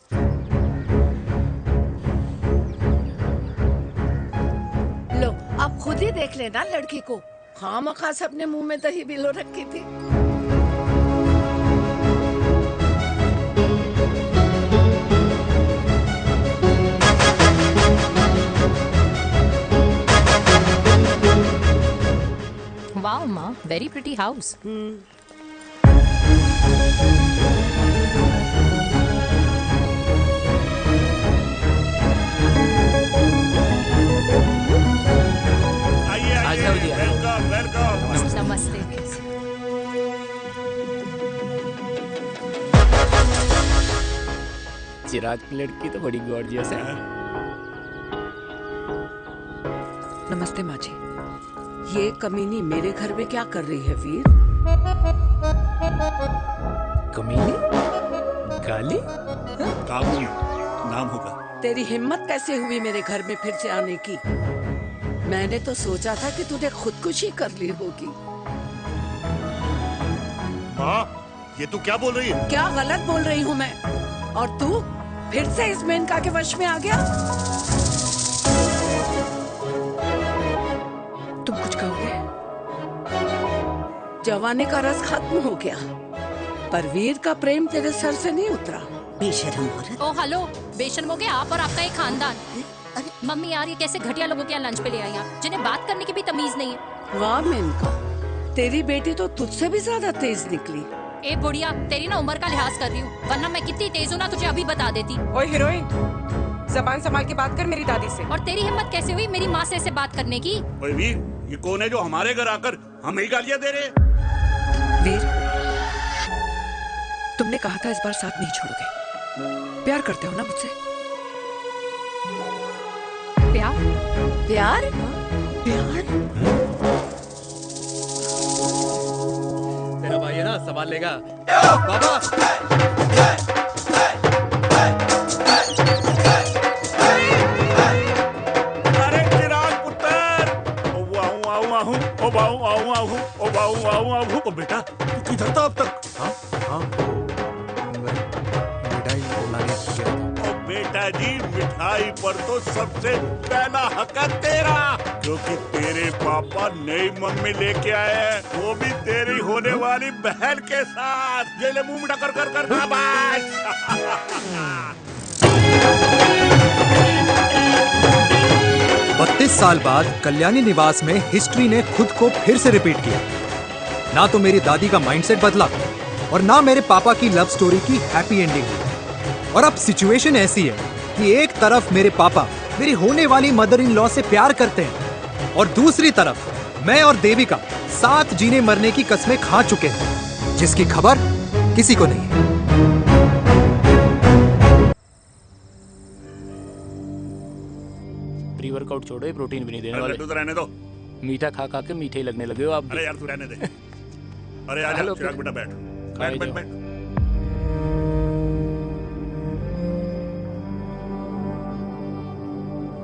लो, अब खुद ही देख लेना लड़की को। खामखास अपने मुंह में दही बिलो रखी थी। वाओ माँ, वेरी प्रिटी हाउस। आइए वेलकम वेलकम। नमस्ते। चिराग की लड़की तो बड़ी गॉर्जियस है। नमस्ते माँ जी। ये कमीनी मेरे घर में क्या कर रही है वीर? कमीनी? गाली? काबुल नाम होगा। तेरी हिम्मत कैसे हुई मेरे घर में फिर से आने की? मैंने तो सोचा था कि तूने खुदकुशी कर ली होगी। माँ, ये तू क्या बोल रही है? क्या गलत बोल रही हूँ मैं? और तू फिर से इस मेनका के वश में आ गया? तुम कुछ कहोगे? जवानी का रस खत्म हो गया, पर वीर का प्रेम तेरे सर से नहीं उतरा। बेशरम औरत। ओ हेलो, बेशर्म हो गए आप और आपका एक खानदान। मम्मी यार, ये कैसे घटिया लोगों के यहाँ लंच पे ले आई आप, जिन्हें बात करने की भी तमीज नहीं है। वाह मेनका, तेरी बेटी तो तुझसे भी ज्यादा तेज निकली। ए बुढ़िया, तेरी ना उम्र का लिहाज कर रही हूँ, वरना मैं कितनी तेज हूँ ना तुझे अभी बता देती। ओए हीरोइन, जबान संभाल के बात कर मेरी दादी से। और तेरी हिम्मत कैसे हुई मेरी माँ से ऐसे बात करने की? ओए वीर, ये कौन है जो हमारे घर आकर हमें ही गालियां दे रहे? वीर, तुमने कहा था इस बार साथ नहीं छोड़ोगे। प्यार करते हो ना मुझसे? प्यार? प्यार? प्यार? तेरा भाई है ना, संभाल लेगा। बाबा। अरे चिराग पुत्र, ओ वाहू आऊ आहू, ओ वाहू आऊ आहू, ओ वाहू आऊ आहू। ओ बेटा, तू किधर था अब तक? हाँ हाँ, मिठाई लाने गया था। ओ बेटा जी, मिठाई पर तो सबसे पहला हक है तेरा, क्योंकि तेरे पापा नई मम्मी लेके आए हैं, वो भी तेरी होने वाली बहन के साथ। ये ले मुंह मीठा कर कर कर शाबाश। 32 साल बाद कल्याणी निवास में हिस्ट्री ने खुद को फिर से रिपीट किया। ना तो मेरी दादी का माइंडसेट बदला और ना मेरे पापा की लव स्टोरी की हैप्पी एंडिंग हुई। और अब सिचुएशन ऐसी है कि एक तरफ मेरे पापा मेरी होने वाली मदर इन लॉ से प्यार करते हैं और दूसरी तरफ मैं और देविका साथ जीने मरने की कस्में खा चुके हैं, जिसकी खबर किसी को नहीं है। प्री वर्कआउट छोड़ो, ये प्रोटीन भी नहीं देने अरे वाले। लड्डू तो रहने दो। मीठा खा खा के मीठे ही लगने लगे हो आप भी। अरे यार तू रहने दे। अरे आजा हेलो, चिराग बेटा, बैठ खाए बैठ बैठ जाओ। बैठ।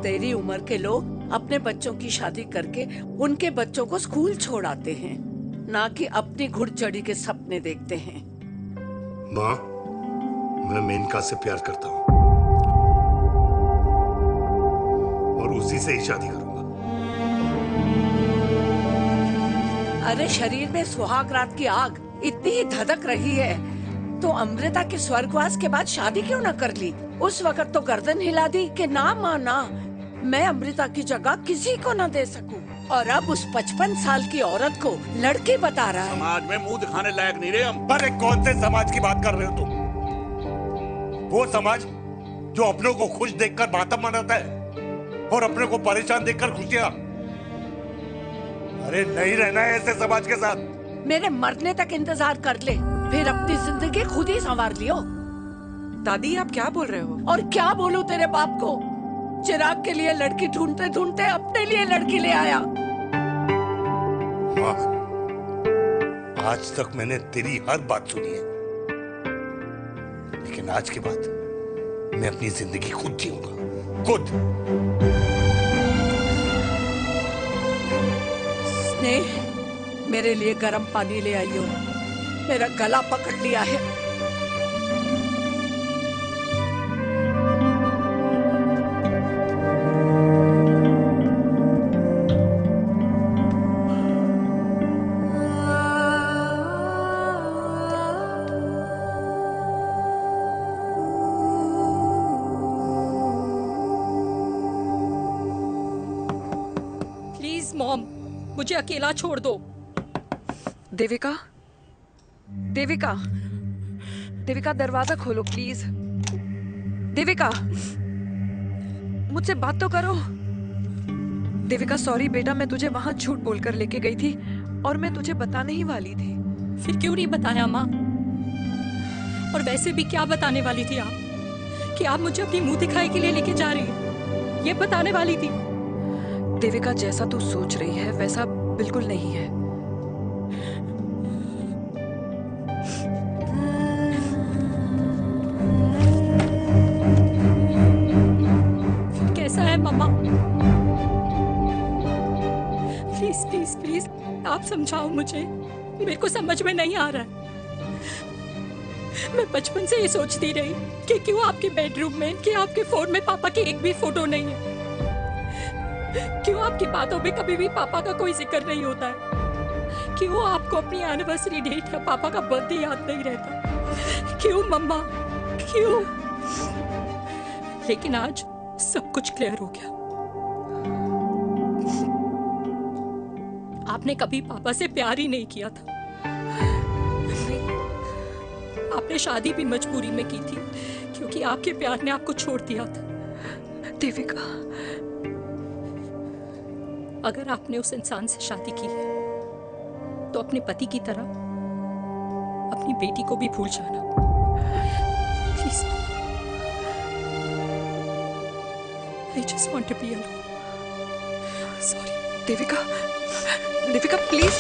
तेरी उम्र के लोग अपने बच्चों की शादी करके उनके बच्चों को स्कूल छोड़ाते हैं, ना कि अपनी घुड़चढ़ी के सपने देखते हैं। माँ, मैं मेनका से प्यार करता हूँ और उसी से ही शादी करूंगा। अरे शरीर में सुहाग रात की आग इतनी ही धधक रही है तो अमृता के स्वर्गवास के बाद शादी क्यों न कर ली? उस वक्त तो गर्दन हिला दी कि ना माँ ना, मैं अमृता की जगह किसी को न दे सकूं। और अब उस 55 साल की औरत को लड़की बता रहा है। समाज में मुंह दिखाने लायक नहीं रहे हम। अरे कौन से समाज की बात कर रहे हो तुम? वो समाज जो अपनों को खुश देखकर मातम मनाता है और अपने को परेशान देखकर खुशियां। अरे नहीं रहना है ऐसे समाज के साथ। मेरे मरने तक इंतजार कर ले, फिर अपनी जिंदगी खुद ही संवार लियो। दादी आप क्या बोल रहे हो? और क्या बोलूं तेरे बाप को? चिराग के लिए लड़की ढूंढते ढूंढते अपने लिए लड़की ले आया। माँ, आज तक मैंने तेरी हर बात सुनी है, लेकिन आज के बाद मैं अपनी जिंदगी खुद जीऊंगा, खुद। स्नेह, मेरे लिए गर्म पानी ले आई हो, मेरा गला पकड़ लिया है। प्लीज मॉम, मुझे अकेला छोड़ दो। देविका, देविका, देविका दरवाजा खोलो प्लीज। देविका, मुझसे बात तो करो। देविका सॉरी बेटा, मैं तुझे वहां झूठ बोलकर लेके गई थी और मैं तुझे बताने ही वाली थी। फिर क्यों नहीं बताया माँ? और वैसे भी क्या बताने वाली थी आप? कि आप मुझे अपनी मुंह दिखाई के लिए लेके जा रही हैं, ये बताने वाली थी। देविका जैसा तू सोच रही है वैसा बिल्कुल नहीं है। फिर कैसा है मम्मा? प्लीज प्लीज प्लीज आप समझाओ मुझे, मेरे को समझ में नहीं आ रहा है। मैं बचपन से ये सोचती रही कि क्यों आपके बेडरूम में, कि आपके फोन में पापा की एक भी फोटो नहीं है, क्यों आपकी बातों में कभी भी पापा का कोई जिक्र नहीं होता है, क्यों आपको अपनी एनिवर्सरी डेट या पापा का बर्थडे याद नहीं रहता, क्यों मम्मा, क्यों? लेकिन आज सब कुछ क्लियर हो गया। आपने कभी पापा से प्यार ही नहीं किया था। आपने शादी भी मजबूरी में की थी क्योंकि आपके प्यार ने आपको छोड़ दिया था। देविका, अगर आपने उस इंसान से शादी की है तो अपने पति की तरह अपनी बेटी को भी भूल जाना please. I just want to be alone. Sorry. Devika, Devika please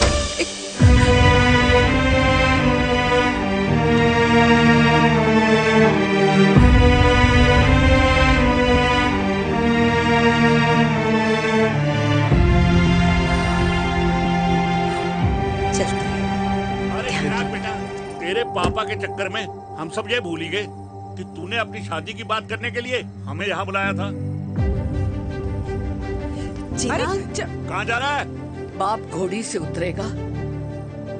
अरे चिराग बेटा, तेरे पापा के चक्कर में हम सब ये भूल ही गए कि तूने अपनी शादी की बात करने के लिए हमें यहाँ बुलाया था। कहाँ जा रहा है? बाप घोड़ी से उतरेगा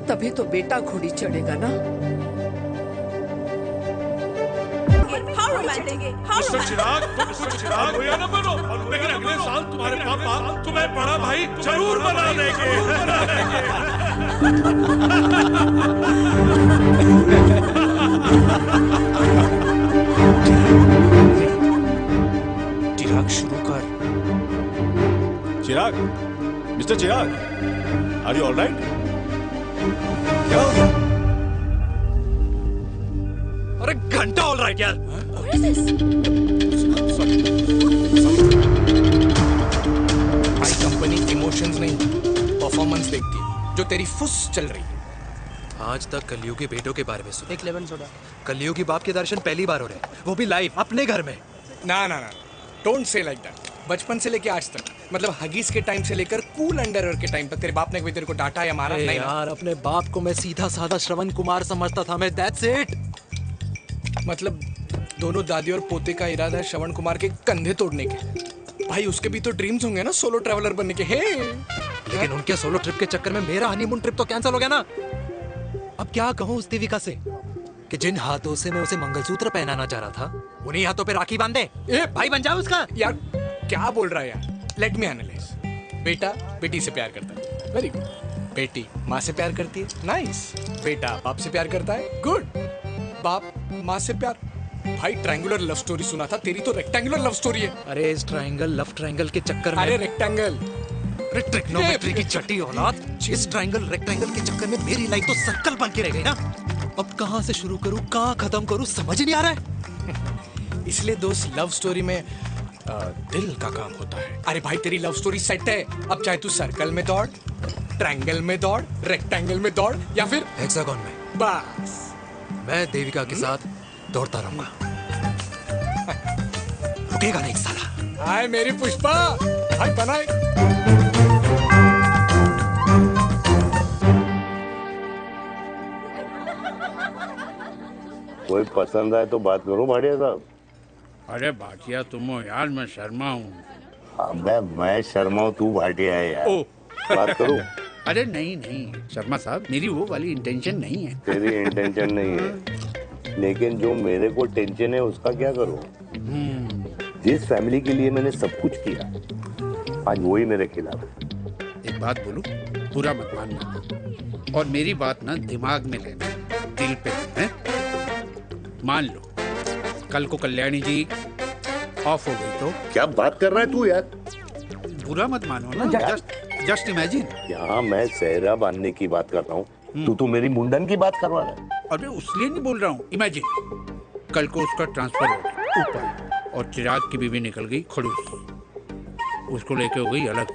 तभी तो बेटा घोड़ी चढ़ेगा ना। मिस्टर चिराग, तुम चिराग भैया ना बनो, लेकिन अगले साल तुम्हारे पापा तुम्हें बड़ा भाई जरूर बना देंगे। चिराग शुरू कर। Chirag, mister Chirag, are you alright? क्या हो गया? अरे घंटा ऑलराइट यार। भाई कंपनी इमोशंस नहीं परफॉर्मेंस देखती है, जो तेरी फुस चल रही है। आज तक कलयुगी बेटों के बारे में सुना। एक लेमन सोडा। कलयुगी बाप के दर्शन पहली बार हो रहे हैं, वो भी लाइव अपने घर में। ना ना ना, डोंट से लाइक दैट। बचपन से लेके आज तक, मतलब हगीज के टाइम से लेकर कूल अंडरवेयर के टाइम तक तेरे बाप ने कभी तेरे को डांटा या मारा? नहीं यार, अपने बाप को मैं सीधा साधा श्रवण कुमार समझता था मैं, दैट्स इट। मतलब दोनों दादी और पोते का इरादा है श्रवण कुमार के कंधे तोड़ने के। भाई उसके भी तो ड्रीम्स होंगे ना सोलो ट्रैवलर बनने के। लेकिन उनके सोलो ट्रिप के चक्कर में मेरा हनीमून ट्रिप तो कैंसिल हो गया ना। अब क्या कहूँ उस देविका से कि जिन हाथों से मैं उसे मंगलसूत्र पहनाना चाह रहा था, उन्हीं हाथों पे राखी बांध दे। भाई बन जाओ उसका। यार क्या बोल रहा है यार? Let me analyse. बेटा बेटी से प्यार करता है, वेरी गुड। बेटी माँ से प्यार करती है, नाइस। बेटा बाप से प्यार करता है, गुड। बाप माँ से प्यार, भाई ट्रायंगुलर लव स्टोरी सुना था, तेरी तो रेक्टेंगुलर लव स्टोरी है। अरे इस ट्रायंगल लव ट्रायंगल के चक्कर में अरे रेक्टेंगल, अरे ट्रिग्नोमेट्री की चटी औलाद, इस ट्रायंगल रेक्टेंगल के चक्कर में मेरी लाइफ तो सर्कल बन के रह गई ना। अब कहाँ से शुरू करूँ, कहाँ खत्म करूँ, समझ ही नहीं आ रहा है। इसलिए दोस्त लव स्टोरी में दिल का काम होता है। अरे भाई तेरी लव स्टोरी सेट है, अब चाहे तू सर्कल में दौड़, ट्रायंगल में दौड़, रेक्टेंगल में दौड़ या फिर हेक्सागन में, बस मैं देविका के साथ दौड़ता रहूंगा, रुकेगा नहीं साला। हाय मेरी पुष्पा, भाई बनाए। कोई पसंद आए तो बात करो भाटिया साहब। अरे भाटिया तुम हो यार, मैं शर्मा हूँ। अबे मैं शर्मा हूँ, तू भाटिया है यार। बात करो। अरे नहीं नहीं शर्मा साहब, मेरी वो वाली इंटेंशन नहीं है। तेरी इंटेंशन नहीं है, लेकिन जो मेरे को टेंशन है उसका क्या करूँ। जिस फैमिली के लिए मैंने सब कुछ किया, आज वही मेरे खिलाफ है। एक बात बोलूं, बुरा मत मानना, और मेरी बात ना दिमाग में लेना, दिल पे है। मान लो कल को कल्याणी जी ऑफ हो गई तो क्या बात कर रहा है तू यार। बुरा मत मानो ना, जस्ट इमेजिन। यहाँ मैं सेहरा बांधने की बात कर रहा हूँ, तू तो मेरी मुंडन की बात करवा रहा है। अरे उसलिए नहीं बोल रहा हूँ, इमेजिन कल को उसका ट्रांसफर हो गया ऊपर और चिराग की बीवी निकल गई खड़ूस, उसको लेके हो गई अलग,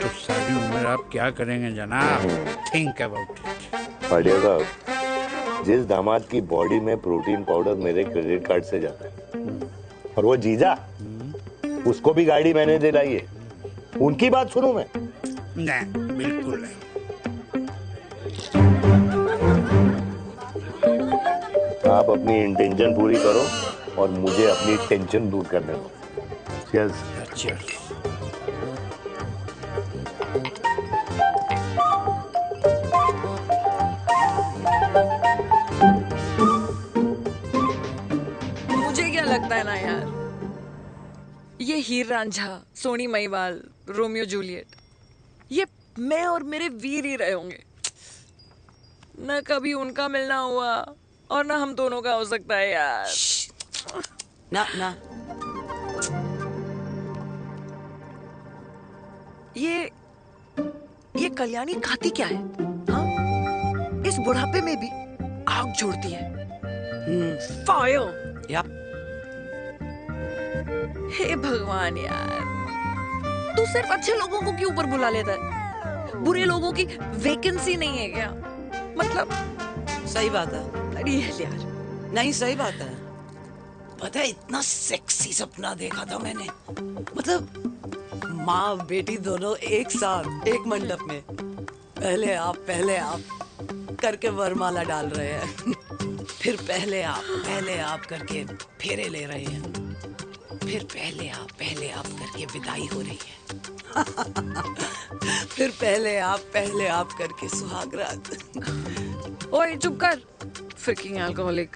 तो सारी उम्र आप क्या करेंगे जनाब, थिंक अबाउट इट। बढ़िया साहब, जिस दामाद की बॉडी में प्रोटीन पाउडर मेरे क्रेडिट कार्ड से जाता है, और वो जीजा, उसको भी गाड़ी मैंने दिलाई है, उनकी बात सुनूं मैं? नहीं, बिल्कुल नहीं। आप अपनी इंटेंशन पूरी करो और मुझे अपनी टेंशन दूर करने दो। Cheers. Cheers. मुझे क्या लगता है ना यार, ये हीर रांझा, सोनी महिवाल, रोमियो जूलियट, ये मैं और मेरे वीर ही रहे होंगे। न कभी उनका मिलना हुआ और ना हम दोनों का हो सकता है यार। ना ना, ये कल्याणी खाती क्या है? हाँ? इस बुढ़ापे में भी आग छोड़ती है। फायर। या हे भगवान यार, तू सिर्फ अच्छे लोगों को क्यों ऊपर बुला लेता है? बुरे लोगों की वैकेंसी नहीं है क्या? मतलब सही बात है। अरे यार, नहीं सही बात है। पता है इतना सेक्सी सपना देखा था मैंने, मतलब माँ बेटी दोनों एक साथ एक मंडप में, पहले आप करके वरमाला डाल रहे हैं, फिर पहले आप करके फेरे ले रहे हैं, फिर पहले आप करके विदाई हो रही है, फिर पहले आप करके सुहाग रात। ओए चुप कर, फ्रिकिंग अल्कोहलिक।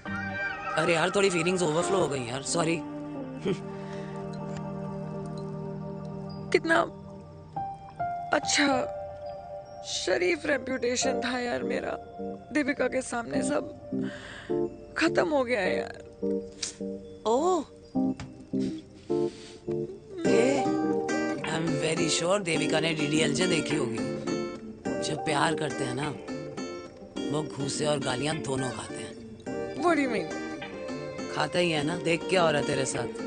अरे यार थोड़ी फीलिंग्स ओवरफ्लो हो गई यार, सॉरी। कितना अच्छा शरीफ रेप्यूटेशन था यार मेरा, देविका के सामने सब खत्म हो गया है यार। Oh, I am very sure Devika ने DDLJ देखी होगी। जब प्यार करते हैं ना, वो घूसे और गालियां दोनों खाते हैं। What do you mean? खाता ही है ना, देख क्या हो रहा है तेरे साथ,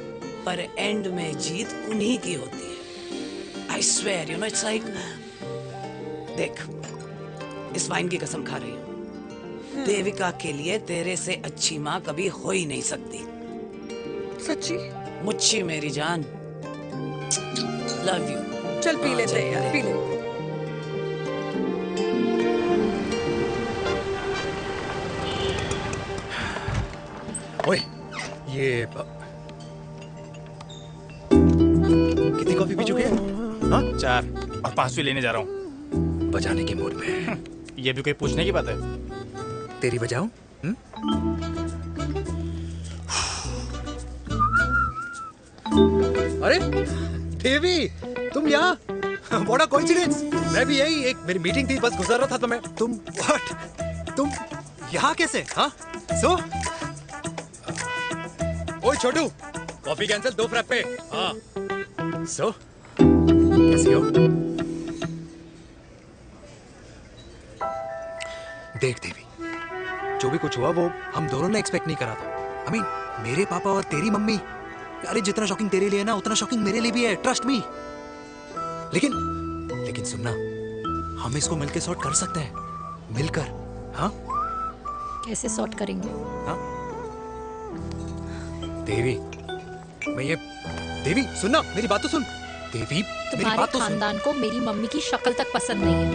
पर एंड में जीत उन्हीं की होती है। I swear, you know, it's like, देख, इस वाइन की कसम खा रही हूँ, देविका के लिए तेरे से अच्छी माँ कभी हो ही नहीं सकती। सच्ची? मुच्छी मेरी जान, लव यू। चल पी लेते हैं यार, पी ले। ओए, ये कितनी कॉफी पी चुके हैं? हाँ? 4 और 5वीं लेने जा रहा हूँ। बजाने के मूड में। ये भी कोई पूछने की बात है? तेरी बजाऊं? अरे देवी, तुम यहाँ? What a coincidence! मैं भी यही, एक मेरी मीटिंग थी, बस गुजर रहा था तो मैं, तुम यहाँ कैसे? हाँ? So? ओए छोटू, कॉफी कैंसिल 2 फ्रैप्पे। हाँ। सो कैसी हो? देख देवी, जो भी कुछ हुआ वो हम दोनों ने एक्सपेक्ट नहीं करा था। I mean, मेरे पापा और तेरी मम्मी, अरे जितना शॉकिंग तेरे लिए है ना उतना शॉकिंग मेरे लिए भी है, ट्रस्ट मी। लेकिन सुनना, हम इसको मिलकर सॉर्ट कर सकते हैं, मिलकर। हाँ कैसे सॉर्ट करेंगे? हाँ देवी, देवी सुनना, मेरी बात तो सुन। देवी मेरी तुम्हारे बात तो सुन। खानदान को मेरी मम्मी की शक्ल तक पसंद नहीं है,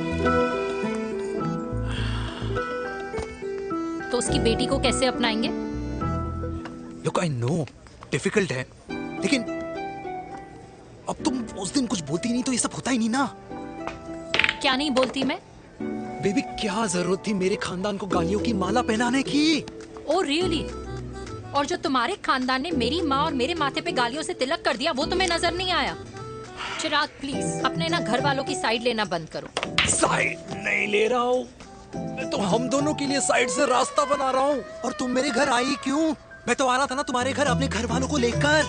तो उसकी बेटी को कैसे अपनाएंगे? Look, I know, डिफिकल्ट है, लेकिन अब तुम उस दिन कुछ बोलती नहीं तो ये सब होता ही नहीं ना। क्या नहीं बोलती मैं? बेबी क्या जरूरत थी मेरे खानदान को गालियों की माला पहनाने की? Oh really? और जो तुम्हारे खानदान ने मेरी माँ और मेरे माथे पे गालियों से तिलक कर दिया वो तुम्हें नजर नहीं आया? चिराग प्लीज अपने ना घर वालों की साइड लेना बंद करो। साइड नहीं ले रहा हूँ, मैं तो हम दोनों के लिए साइड से रास्ता बना रहा हूँ। और तुम मेरे घर आई क्यों? मैं तो आ रहा था ना तुम्हारे घर अपने घर वालों को लेकर।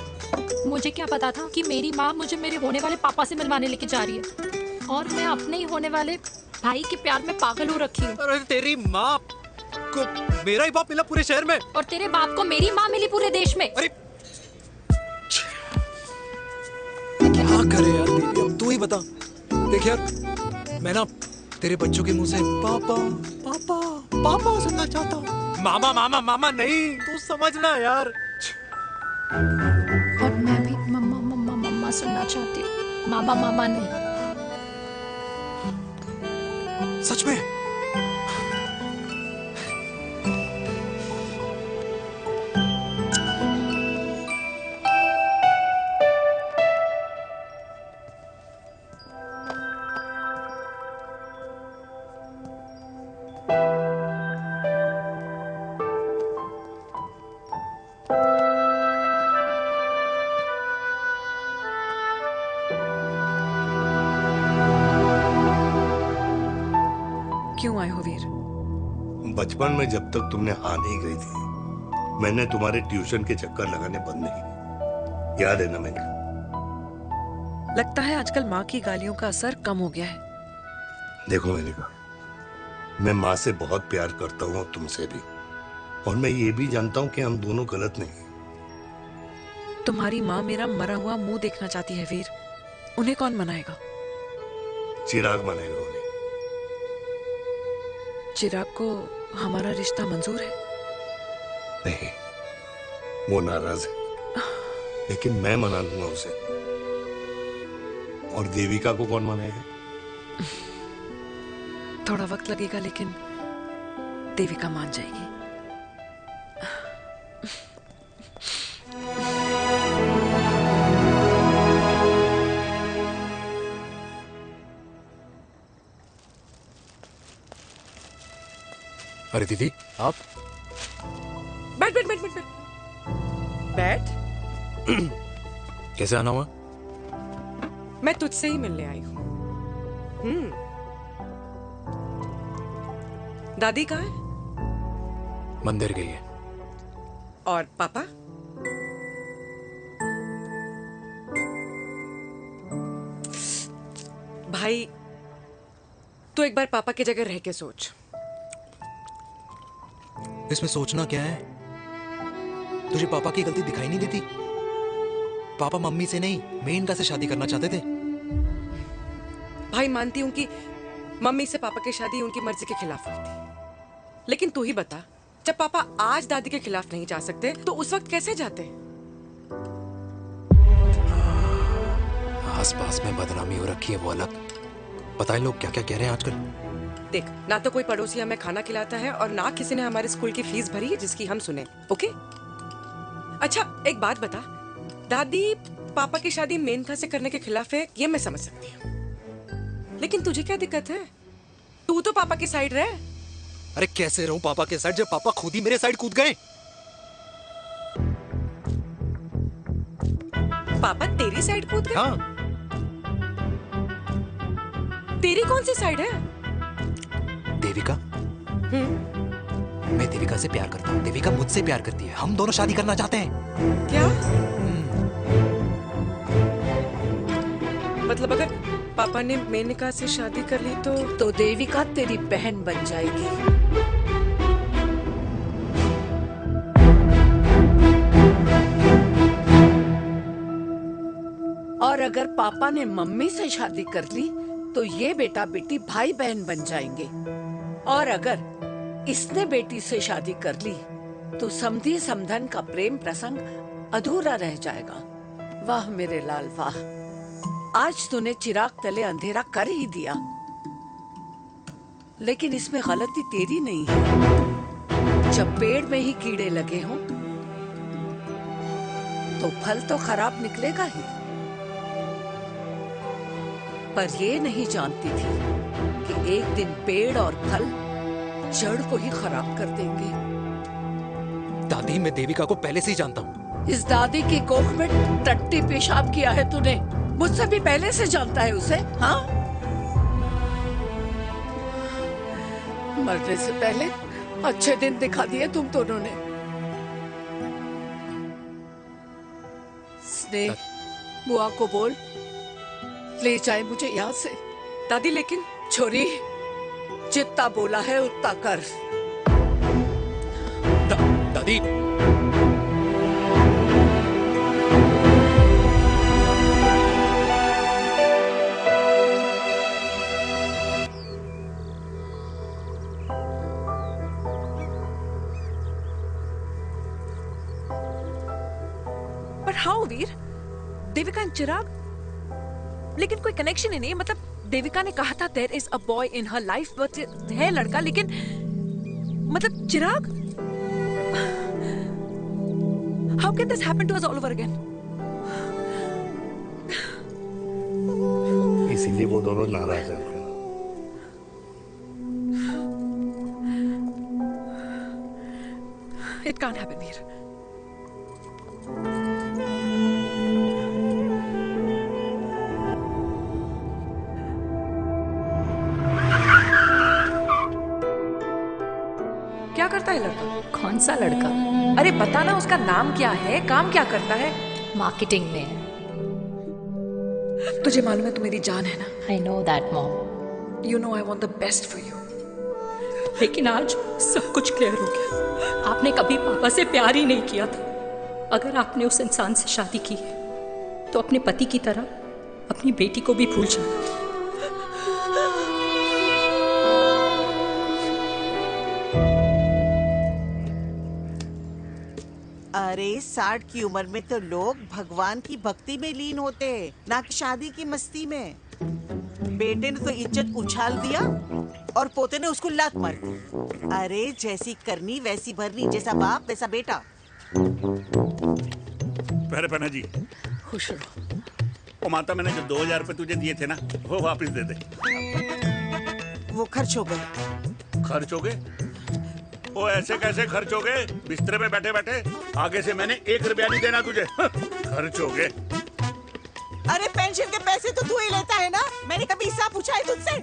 मुझे क्या पता था कि मेरी माँ मुझे मेरे होने वाले पापा से मिलवाने लेके जा रही है, और मैं अपने ही होने वाले भाई के प्यार में पागल हो रखी हूँ। अरे तेरी माँ को मेरा ही बाप मिला पूरे शहर में, और तेरे बाप को मेरी माँ मिली पूरे देश में। अरे क्या करे यार दीदी, अब तू ही बता। देख यार, मैं ना तेरे बच्चों के मुंह से पापा पापा पापा सुनना चाहता हूँ, मामा मामा मामा नहीं, तू समझना यार। और मैं भी मम्मा मम्मा मम्मा सुनना चाहती हूँ, मामा मामा नहीं। सच में? क्यों आए हो वीर? बचपन में जब तक तुमने हाँ नहीं कही थी, मैंने तुम्हारे ट्यूशन के चक्कर लगाने बंद नहीं किए। याद है ना मैंने? लगता है आजकल माँ की गालियों का असर कम हो गया है। देखो मैंने कहा, मैं माँ से बहुत प्यार करता हूँ और तुमसे भी, और मैं ये भी जानता हूँ कि हम दोनों गलत नहीं। तुम्हारी माँ मेरा मरा हुआ मुंह देखना चाहती है वीर, उन्हें कौन मनाएगा? चिराग मनाएगा उन्हें। चिराग को हमारा रिश्ता मंजूर है? नहीं, वो नाराज है, लेकिन मैं मना लूंगा उसे। और देविका को कौन मनाएगा? थोड़ा वक्त लगेगा, लेकिन देविका मान जाएगी। अरे दीदी आप बैठ बैठ बैठ बैठ बैठ। कैसे आना हुआ? मैं तुझसे ही मिलने आई हूँ। दादी कहाँ है? मंदिर गई है। और पापा? भाई तू एक बार पापा की जगह रह के सोच। इसमें सोचना क्या है? तुझे पापा की गलती दिखाई नहीं देती? पापा मम्मी से नहीं मेनका से शादी करना चाहते थे। भाई मानती हूं कि मम्मी से पापा की शादी उनकी मर्जी के खिलाफ हुई थी, लेकिन तू ही बता, जब पापा आज दादी के खिलाफ नहीं जा सकते तो उस वक्त कैसे जाते? आसपास में बदनामी हो रखी है वो अलग, पता है लोग क्या क्या कह रहे हैं आजकल। देख, ना तो कोई पड़ोसी हमें खाना खिलाता है और ना किसी ने हमारे स्कूल की फीस भरी है जिसकी हम सुने। ओके? अच्छा एक बात बता, दादी पापा की शादी मेनका से करने के खिलाफ है, ये मैं समझ सकती हूँ, लेकिन तुझे क्या दिक्कत है? तू तो पापा की साइड रहे। अरे कैसे रहूं पापा के साइड जब पापा खुद ही मेरे साइड कूद गए? पापा तेरी साइड कूद गए? हाँ। तेरी कौन सी साइड है? देविका। मैं देविका से प्यार करता हूँ, देविका मुझसे प्यार करती है, हम दोनों शादी करना चाहते हैं। क्या मतलब अगर पापा ने मेनका से शादी कर ली तो देविका तेरी बहन बन जाएगी। और अगर पापा ने मम्मी से शादी कर ली तो ये बेटा बेटी भाई बहन बन जाएंगे। और अगर इसने बेटी से शादी कर ली तो समधी समधन का प्रेम प्रसंग अधूरा रह जाएगा। वाह मेरे लाल वाह, आज तूने चिराग तले अंधेरा कर ही दिया। लेकिन इसमें गलती तेरी नहीं है। जब पेड़ में ही कीड़े लगे हों तो फल तो खराब निकलेगा ही। पर ये नहीं जानती थी कि एक दिन पेड़ और फल जड़ को ही खराब कर देंगे। दादी, मैं देविका को पहले से ही जानता हूँ। इस दादी की कोख में टट्टी पेशाब किया है तूने, मुझसे भी पहले से जानता है उसे। हाँ, मरने से पहले अच्छे दिन दिखा दिए तुम दोनों ने। स्नेह, बुआ को बोल ले जाए मुझे यहाँ से। दादी लेकिन छोरी, जितना बोला है उतना कर। दादी, पर हाउ वीर, देविका एंड चिराग, लेकिन कोई कनेक्शन ही नहीं। मतलब देविका ने कहा था there is a boy in her life, but है लड़का, लेकिन मतलब Chirag, how can this happen to us all over again? इसीलिए वो दोनों नाराज हैं। It can't happen Veer. क्या करता है लड़का? कौन सा लड़का? अरे बताना, उसका नाम क्या है, काम क्या करता है? मार्केटिंग में है। तुझे मालूम है तू मेरी जान है ना? I know that mom. You know I want the best for you. लेकिन आज सब कुछ क्लियर हो गया। आपने कभी पापा से प्यार ही नहीं किया था। अगर आपने उस इंसान से शादी की है तो अपने पति की तरह अपनी बेटी को भी भूल जाना। अरे 60 की उम्र में तो लोग भगवान की भक्ति में लीन होते हैं, ना कि शादी की मस्ती में। बेटे ने तो इज्जत उछाल दिया और पोते ने उसको लात मार दी। अरे जैसी करनी वैसी भरनी, जैसा बाप वैसा बेटा। पहले पहना जी, खुश रहो। ओ माता, मैंने जो 2000 रुपए तुझे दिए थे ना, वो वापस दे दे। वो खर्च हो गए। खर्च हो गए? ओ ऐसे कैसे खर्च हो गए? बिस्तर पे बैठे बैठे। आगे से मैंने 1 रुपया नहीं देना तुझे। खर्च हो गए। अरे पेंशन के पैसे तो तू ही लेता है ना, मैंने कभी हिसाब पूछा है तुझसे?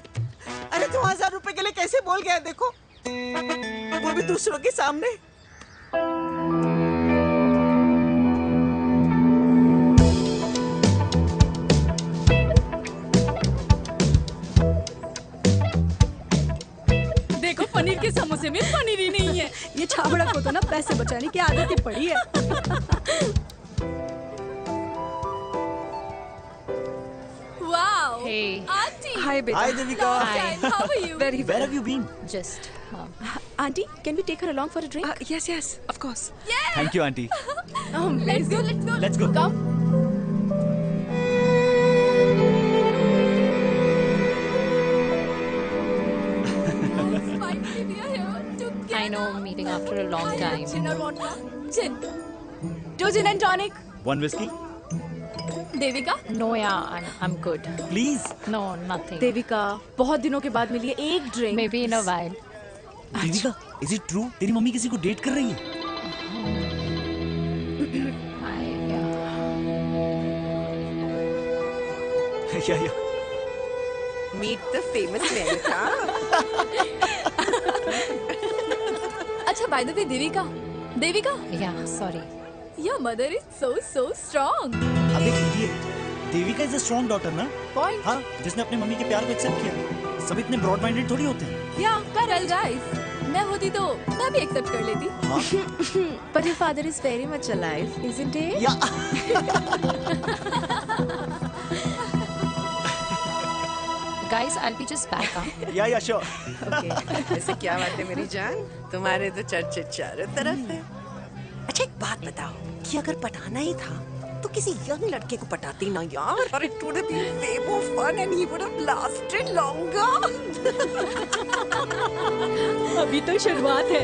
अरे 2000 रुपए के लिए कैसे बोल गया देखो, वो भी दूसरों के सामने। देखो, पनीर के समोसे में पनीर ही नहीं है। ये छाबड़ा को तो ना पैसे बचाने की आदत ही पड़ी है। Wow! Hey. Auntie! Hi, beta. Hi, Devika. Hi. How are you? Very Where well. have you been? Just Auntie, can we take her along for a drink? Yes, yes, of course. Thank you, auntie. Let's go. Let's go. Come. Finally, we are here together. I know, meeting after a long time. Gin or vodka? Gin. 2 gin and tonic. One whiskey, Devika? No, yeah, I'm good. please. No, nothing. Devika, बहुत दिनों के बाद मिली है, एक drink. Maybe in a while. Devika, is it true? तेरी mummy किसी को date कर रही है? Yeah. Meet the famous America. अच्छा बाय द वे देविका या sorry your mother is so strong. अब एक idiot, Devika is a strong daughter ना। पॉइंट। हाँ, जिसने अपने मम्मी के प्यार को एक्सेप्ट किया। सब इतने ब्रॉड माइंडेड थोड़ी होते हैं। या करेल गाइस, मैं होती तो मैं भी एक्सेप्ट कर लेती। But your father is very much alive, isn't he? Guys, I'll be just back. या श्योर। ओके, ऐसे क्या बात है मेरी जान, तुम्हारे तो चर्चे चारों तरफ है। अच्छा एक बात बताओ कि अगर पटाना ही था तो किसी यंग लड़के को पटाती ना यार, और it would have been way more fun and he would have lasted longer. अभी तो शुरुआत है,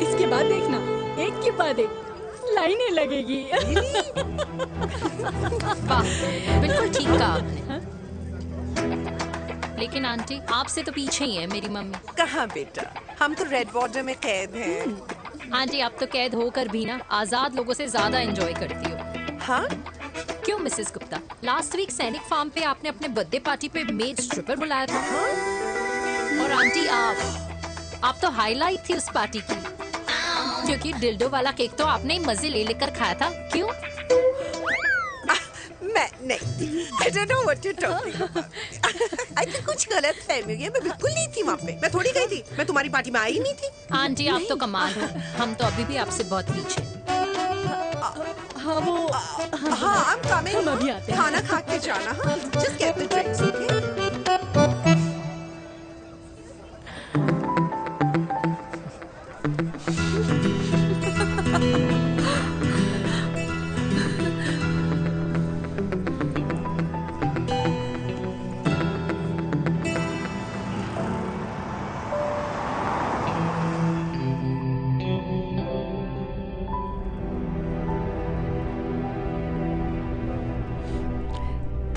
इसके बाद देखना एक के बाद एक लाइनें लगेगी। वाह, बिल्कुल ठीक कहा आपने। लेकिन आंटी आपसे तो पीछे ही है मेरी मम्मी। कहाँ बेटा, हम तो रेड बॉर्डर में कैद हैं। आंटी आप तो कैद होकर भी ना आजाद लोगों से ज्यादा एंजॉय करती हो। हाँ? क्यों मिसेस गुप्ता, लास्ट वीक सैनिक फार्म पे आपने अपने बर्थडे पार्टी पे मेड स्ट्रिपर बुलाया था। और आंटी आप तो हाईलाइट थी उस पार्टी की, क्योंकि डिल्डो वाला केक तो आपने ही मजे ले लेकर खाया था। क्यों? मैं नहीं, I don't know what you're talking about. I think कुछ गलत फहमी हुई है, मैं बिल्कुल नहीं थी वहाँ पे, मैं थोड़ी गई थी, मैं तुम्हारी पार्टी में आई नहीं थी। आंटी आप तो कमाल हो, हम तो अभी भी आपसे बहुत पीछे। हाँ वो हाँ I'm coming, हम अभी आते हैं। खाना खा के जाना। हाँ, just get the drinks, okay?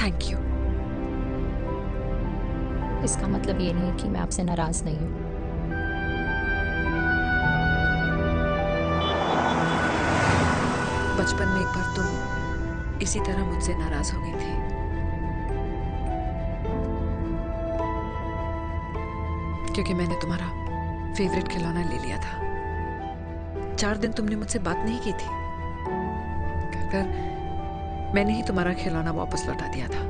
Thank you. इसका मतलब ये नहीं कि मैं आपसे नाराज नहीं हूँ। बचपन में एक बार तुम इसी तरह मुझसे नाराज हो गई थी। क्योंकि मैंने तुम्हारा फेवरेट खिलौना ले लिया था। 4 दिन तुमने मुझसे बात नहीं की थी, कहकर मैंने ही तुम्हारा खिलौना वापस लौटा दिया था।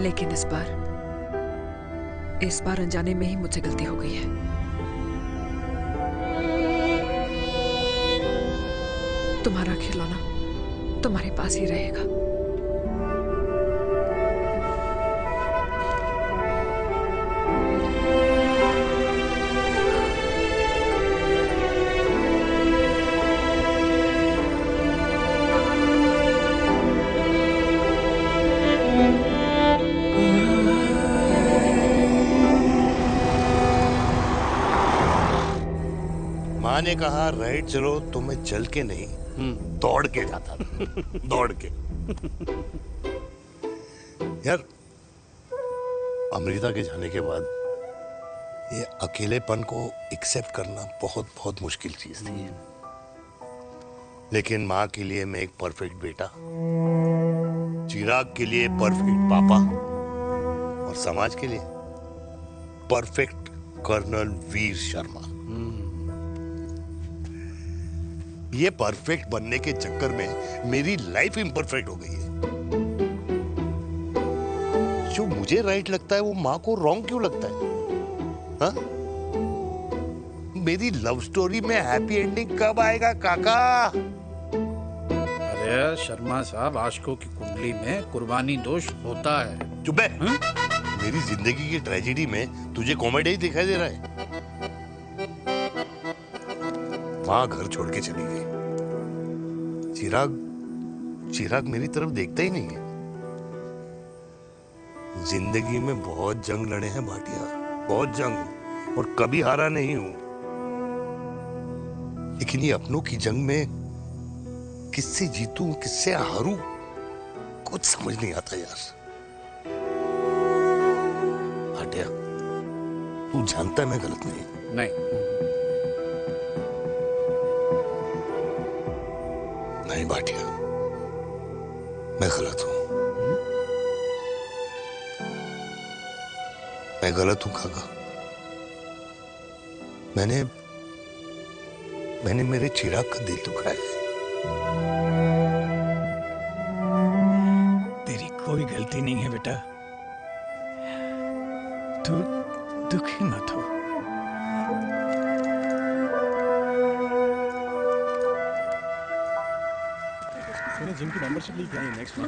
लेकिन इस बार अनजाने में ही मुझसे गलती हो गई है। तुम्हारा खिलौना तुम्हारे पास ही रहेगा। माँ ने कहा राइट चलो तो मैं चल के नहीं दौड़ के जाता था। दौड़ के। यार अमृता के जाने के बाद ये अकेलेपन को एक्सेप्ट करना बहुत बहुत मुश्किल चीज थी। लेकिन माँ के लिए मैं एक परफेक्ट बेटा, चिराग के लिए परफेक्ट पापा और समाज के लिए परफेक्ट कर्नल वीर शर्मा। ये परफेक्ट बनने के चक्कर में मेरी लाइफ इम्परफेक्ट हो गई है। जो मुझे राइट लगता है वो माँ को रॉन्ग क्यों लगता है? हाँ? मेरी लव स्टोरी में हैप्पी एंडिंग कब आएगा काका? अरे शर्मा साहब, आशिकों की कुंडली में कुर्बानी दोष होता है। चुप है। मेरी जिंदगी की ट्रेजेडी में तुझे कॉमेडी ही दिखाई दे रहा है। माँ घर छोड़ के चली गई। चिराग मेरी तरफ देखता ही नहीं है। जिंदगी में बहुत जंग लड़े हैं भाटिया, बहुत जंग, और कभी हारा नहीं हूं। लेकिन ये अपनों की जंग में किससे जीतूं किससे हारूं कुछ समझ नहीं आता यार। भाटिया तू जानता है मैं गलत नहीं। नहीं भाटिया, मैं गलत हूं। मैं गलत हूं काका। मैंने मेरे चिराग का दिल दुखाया है। तेरी कोई गलती नहीं है बेटा, तू दुखी मत हो। मैंने जिम की मेंबरशिप ली क्या? नेक्स्ट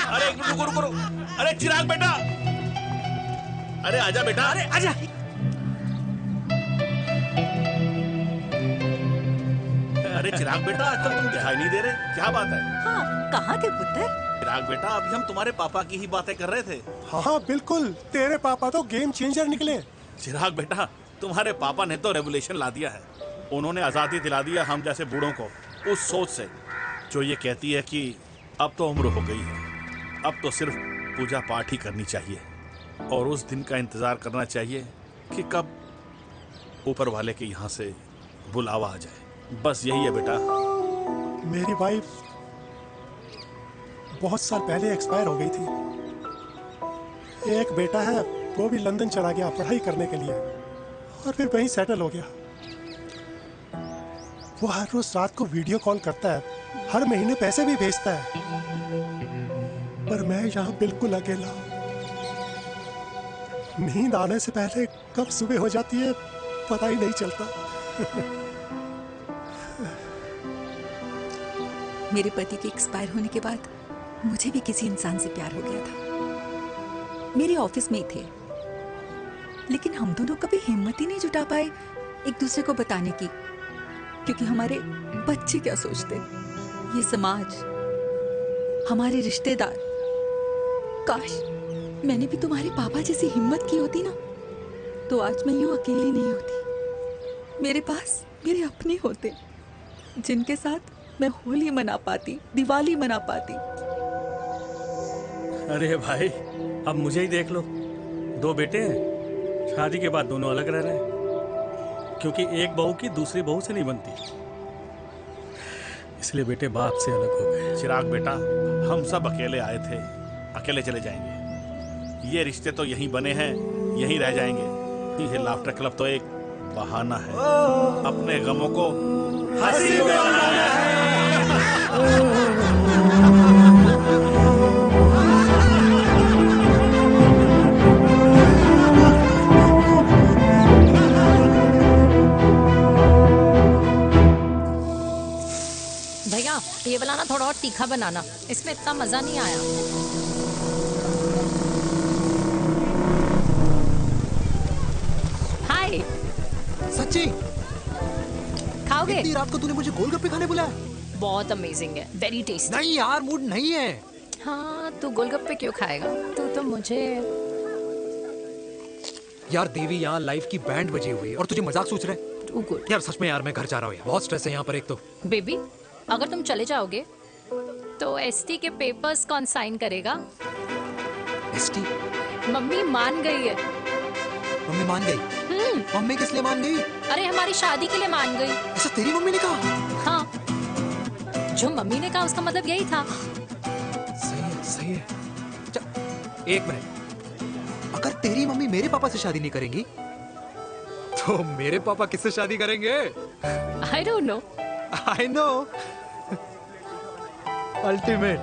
अरे एक मिनट रुको। अरे चिराग बेटा, अरे आजा बेटा, अरे आजा। अरे चिराग बेटा, आजकल तुम दिखाई नहीं दे रहे, क्या बात है? हाँ, कहाँ थे पुत्र? चिराग बेटा, अभी हम तुम्हारे पापा की ही बातें कर रहे थे। हाँ बिल्कुल, तेरे पापा तो गेम चेंजर निकले। चिराग बेटा, तुम्हारे पापा ने तो रेवोल्यूशन ला दिया है। उन्होंने आजादी दिला दिया हम जैसे बूढ़ों को, उस सोच से जो ये कहती है कि अब तो उम्र हो गई है, अब तो सिर्फ पूजा पाठ ही करनी चाहिए और उस दिन का इंतजार करना चाहिए कि कब ऊपर वाले के यहाँ से बुलावा आ जाए। बस यही है बेटा। मेरी वाइफ बहुत साल पहले एक्सपायर हो गई थी। एक बेटा है, वो भी लंदन चला गया पढ़ाई करने के लिए और फिर वहीं सेटल हो गया। वो हर रोज रात को वीडियो कॉल करता है, हर महीने पैसे भी भेजता है, पर मैं यहाँ बिल्कुल अकेला हूँ। नींद आने से पहले कब सुबह हो जाती है पता ही नहीं चलता। मेरे पति के एक्सपायर होने के बाद मुझे भी किसी इंसान से प्यार हो गया था। मेरे ऑफिस में ही थे, लेकिन हम दोनों कभी हिम्मत ही नहीं जुटा पाए एक दूसरे को बताने की, क्योंकि हमारे बच्चे क्या सोचते, ये समाज, हमारे रिश्तेदार। काश मैंने भी तुम्हारे पापा जैसी हिम्मत की होती ना, तो आज मैं यूं अकेली नहीं होती। मेरे पास मेरे अपने होते, जिनके साथ मैं होली मना पाती, दिवाली मना पाती। अरे भाई, अब मुझे ही देख लो, 2 बेटे हैं, शादी के बाद दोनों अलग रह रहे हैं, क्योंकि एक बहू की दूसरी बहू से नहीं बनती, इसलिए बेटे बाप से अलग हो गए। चिराग बेटा, हम सब अकेले आए थे, अकेले चले जाएंगे। ये रिश्ते तो यहीं बने हैं, यहीं रह जाएंगे। ये लाफ्टर क्लब तो एक बहाना है अपने गमों को हंसी में बनाना है। भैया, ये वाला ना थोड़ा और तीखा बनाना, इसमें इतना मजा नहीं आया। हाय। सच्ची? खाओगे? इतनी रात को तूने मुझे गोलगप्पे खाने बुलाया? बहुत अमेजिंग है, वेरी टेस्टी। नहीं यार, मूड नहीं है। हाँ, तू गोलगप्पे क्यों खाएगा? तू तो मुझे। यार देवी, यहाँ लाइफ की बैंड बजी हुई है और तुझे मजाक सोच रहे? Too good. यार सच में यार, मैं घर जा रहा हूँ यार, बहुत स्ट्रेस है यहाँ पर एक तो। बेबी, अगर तुम चले जाओगे तो एसटी के पेपर्स कौन साइन करेगा? एसटी? मम्मी मान गई है। मम्मी मान गई? मम्मी किस लिए मान गई? अरे हमारी शादी के लिए मान गई। ऐसा तेरी मम्मी ने कहा? हाँ, जो मम्मी ने कहा उसका मतलब यही था। सही है, सही है। एक मिनट, अगर तेरी मम्मी मेरे पापा से शादी नहीं करेंगी तो मेरे पापा किससे शादी करेंगे? I don't know. I know. Ultimate.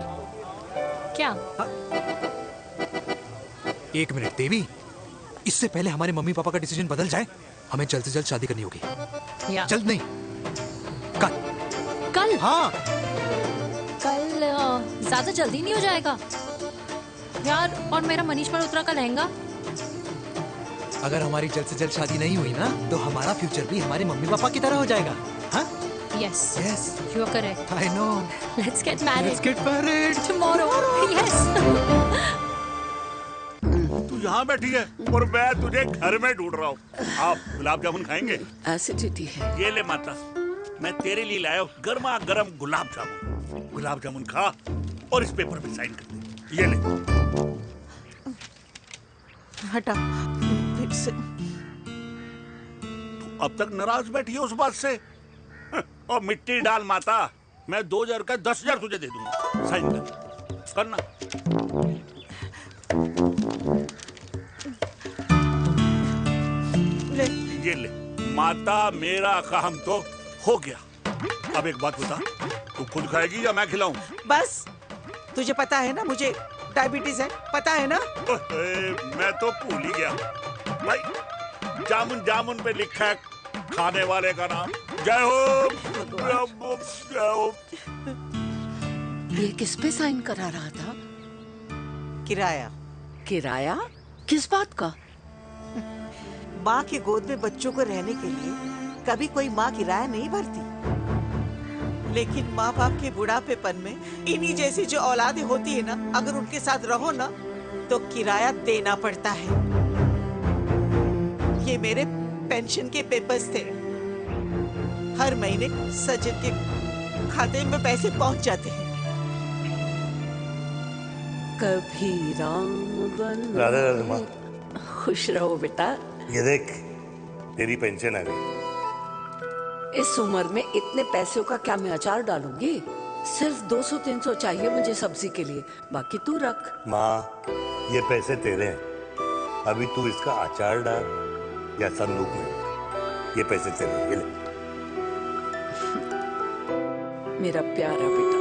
क्या? एक मिनट देवी, इससे पहले हमारे मम्मी पापा का डिसीजन बदल जाए, हमें जल्द से जल्द शादी करनी होगी। या। जल्द नहीं, कल। कल? हाँ। कल ज्यादा जल्दी नहीं हो जाएगा यार? और मेरा मनीष मल्होत्रा का लहंगा? अगर हमारी जल्द से जल्द शादी नहीं हुई ना, तो हमारा फ्यूचर भी हमारे मम्मी पापा की तरह हो जाएगा। हाँ? Yes. Yes. You are correct. I know. Let's get married. Let's get married. Tomorrow. Yes. तू यहाँ बैठी है और मैं तुझे घर में ढूंढ रहा हूँ। आप गुलाब जामुन खाएंगे? एसिडिटी है। ये ले माता, मैं तेरे लिए लाया हूँ गर्मा गर्म गुलाब जामुन। गुलाब जामुन खा और इस पेपर पे साइन कर दे। ये ले। हटा फिर से। तू अब तक नाराज बैठी है उस बात से? और मिट्टी डाल माता, मैं 2000 का 10,000 तुझे दे दूंगा। साइन कर, करना। ये ले, माता मेरा काम तो हो गया। अब एक बात बता, तू खुद खाएगी या मैं खिलाऊं? बस, तुझे पता है ना मुझे डायबिटीज है, पता है ना? मैं तो भूल ही गया भाई, जामुन जामुन पे लिखा है खाने वाले का नाम। जय हो, जय हो। ये किस पे साइन करा रहा था? किराया। किराया? किस बात का? माँ के गोद में बच्चों को रहने के लिए कभी कोई माँ किराया नहीं भरती, लेकिन माँ बाप के बुढ़ापेपन में इन्हीं जैसी जो औलादें होती है ना, अगर उनके साथ रहो ना तो किराया देना पड़ता है। ये मेरे पेंशन के पेपर्स थे, हर महीने सजन के खाते में पैसे पहुंच जाते हैं। कभी राम बन। राधे राधे माँ। खुश रहो बेटा। ये देख, तेरी पेंशन आ गई। इस उम्र में इतने पैसों का क्या मैं अचार डालूंगी? सिर्फ 200-300 चाहिए मुझे सब्जी के लिए, बाकी तू रख। माँ, ये पैसे तेरे हैं, अभी तू इसका अचार डाल या संदूक में, ये पैसे तेरे हैं, ये ले। मेरा प्यारा बेटा।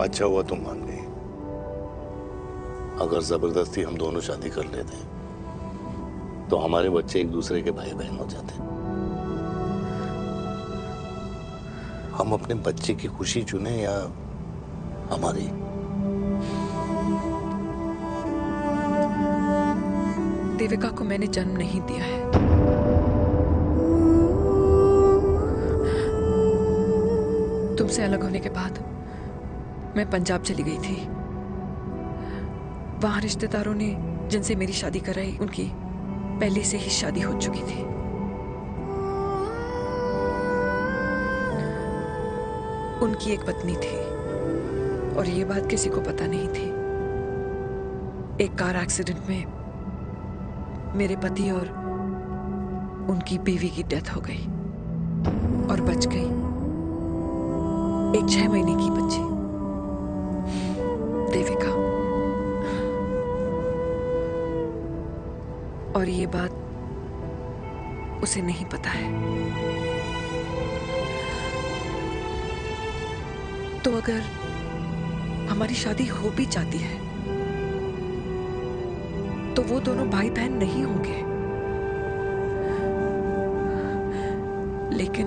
अच्छा हुआ तुम मान गई, अगर जबरदस्ती हम दोनों शादी कर लेते तो हमारे बच्चे एक दूसरे के भाई बहन हो जाते। हम अपने बच्चे की खुशी चुने या हमारी? देविका को मैंने जन्म नहीं दिया है, तुमसे अलग होने के बाद मैं पंजाब चली गई थी। वहां रिश्तेदारों ने जिनसे मेरी शादी कराई, उनकी पहले से ही शादी हो चुकी थी। उनकी एक पत्नी थी और ये बात किसी को पता नहीं थी। एक कार एक्सीडेंट में मेरे पति और उनकी बीवी की डेथ हो गई और बच गई एक 6 महीने की बच्ची, देविका। और ये बात उसे नहीं पता है। तो अगर हमारी शादी हो भी जाती है तो वो दोनों भाई बहन नहीं होंगे, लेकिन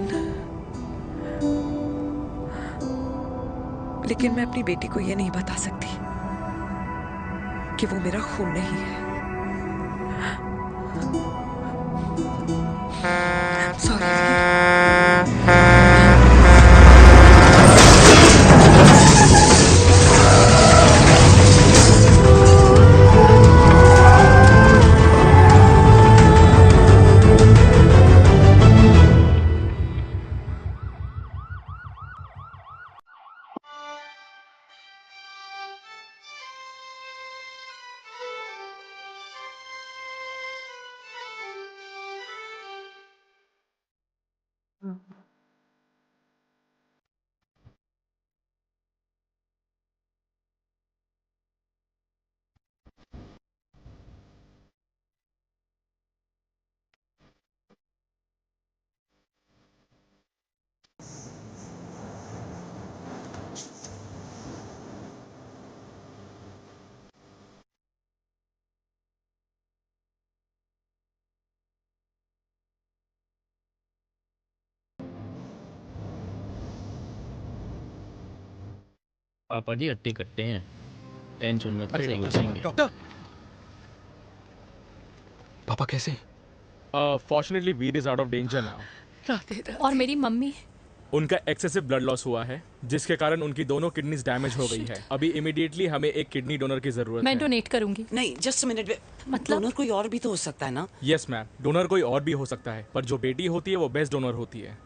मैं अपनी बेटी को ये नहीं बता सकती कि वो मेरा खून नहीं है। सॉरी। पापा जी हट्टी कट्टे हैं, टेंशन मत सही हो जाएंगे। डॉक्टर, पापा कैसे? Fortunately Veer is out of danger now. और मेरी मम्मी? उनका एक्सेसिव ब्लड लॉस हुआ है जिसके कारण उनकी दोनों किडनीज डैमेज हो गई है। अभी इमीडिएटली हमें एक किडनी डोनर की जरूरत मैं है। डोनेट करूंगी। नहीं, जस्ट मिनट। मतलब डोनर कोई और भी तो हो सकता है ना? यस मैम, डोनर कोई और भी हो सकता है, पर जो बेटी होती है वो बेस्ट डोनर होती है।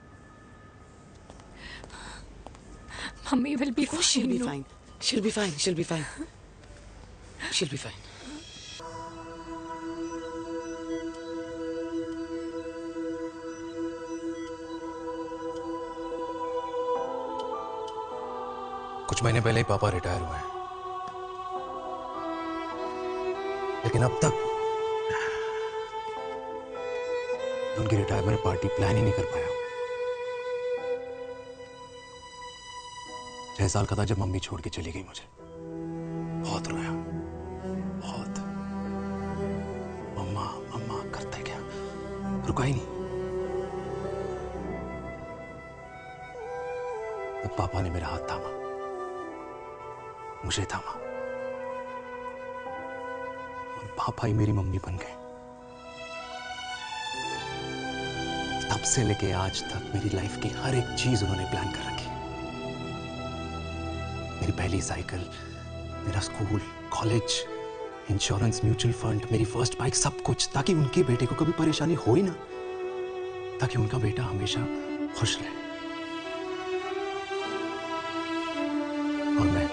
Mummy will be fine. She'll be fine. She'll be fine. She'll be fine. She'll be fine. कुछ महीने पहले ही पापा रिटायर हुए हैं, लेकिन अब तक उनकी रिटायरमेंट पार्टी प्लान ही नहीं कर पाया। 6 साल का था जब मम्मी छोड़ के चली गई मुझे। बहुत रोया, बहुत। मम्मा मम्मा करते क्या, रुका ही नहीं। तब पापा ने मेरा हाथ थामा, मुझे थामा, और पापा ही मेरी मम्मी बन गए। तब से लेके आज तक मेरी लाइफ की हर एक चीज उन्होंने प्लान कर रखी। मेरी पहली साइकिल, मेरा school, college, insurance, mutual fund, मेरी फर्स्ट बाइक, सब कुछ, ताकि उनके बेटे को कभी परेशानी हो ही ना, ताकि उनका बेटा हमेशा खुश रहे। और मैं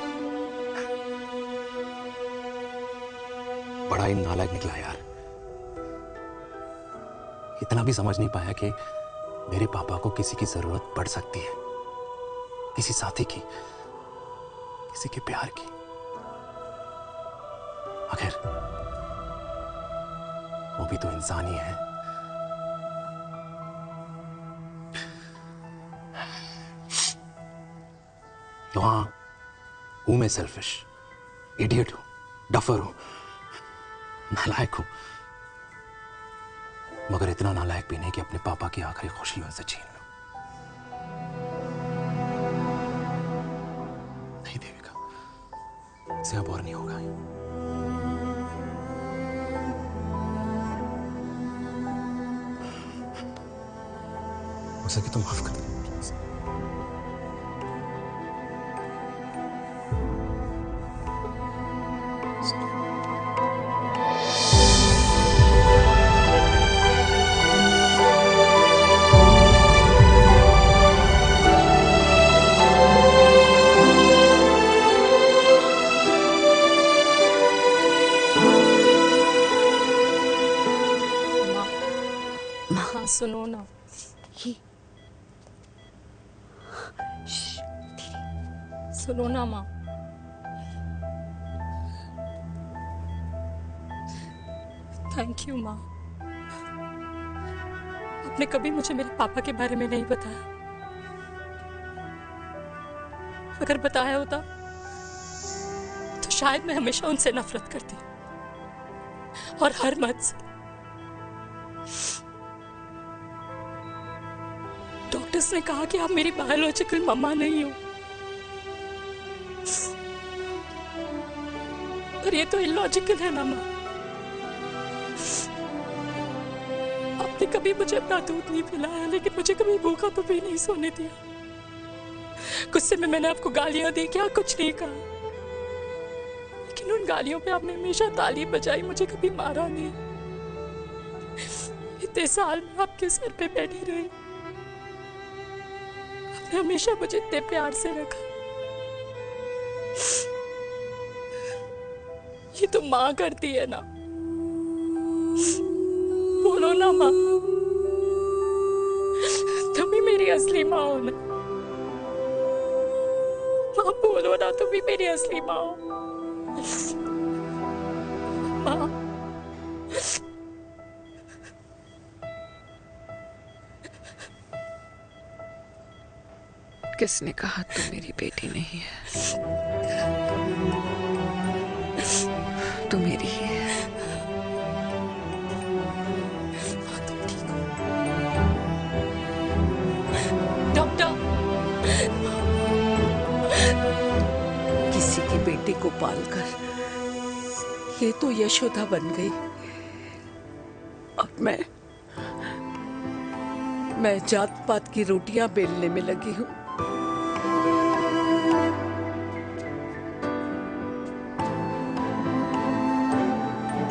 बड़ा ही नालायक निकला यार। इतना भी समझ नहीं पाया कि मेरे पापा को किसी की जरूरत पड़ सकती है, किसी साथी की, किसी के प्यार की। आखिर वो भी तो इंसान ही है। तो हाँ, हूं मैं सेल्फिश, इडियट हूं, डफर हूं, नालायक हूं, मगर इतना नालायक भी नहीं कि अपने पापा की आखिरी खुशी उनसे छीन लूं। नहीं देविका, इससे अब और नहीं होगा। हो सके तो माफ कर दो। हाँ सुनो ना, सुनो ना माँ। थैंक यू माँ, आपने कभी मुझे मेरे पापा के बारे में नहीं बताया। अगर बताया होता तो शायद मैं हमेशा उनसे नफरत करती, और हर मत से। डॉक्टर्स ने कहा कि आप मेरी बायोलॉजिकल मम्मा नहीं हो, पर ये तो इलॉजिकल है ना माँ। आपने कभी मुझे अपना दूध नहीं पिलाया, लेकिन मुझे कभी भूखा तो भी नहीं सोने दिया। गुस्से में मैंने आपको गालियां दी, क्या कुछ नहीं कहा, लेकिन उन गालियों पे आपने हमेशा ताली बजाई, मुझे कभी मारा नहीं। इतने साल में आपके सर पे बैठी रही, आपने हमेशा मुझे इतने प्यार से रखा। ये तो माँ करती है ना, बोलो ना माँ, तुम ही मेरी असली माँ हो ना। माँ बोलो ना, तुम ही मेरी असली माँ हो। माँ किसने कहा तू मेरी बेटी नहीं है? तू मेरी ही है। डॉक्टर, किसी के बेटे को पालकर ये तो यशोदा बन गई। अब मैं जात पात की रोटियां बेलने में लगी हूँ।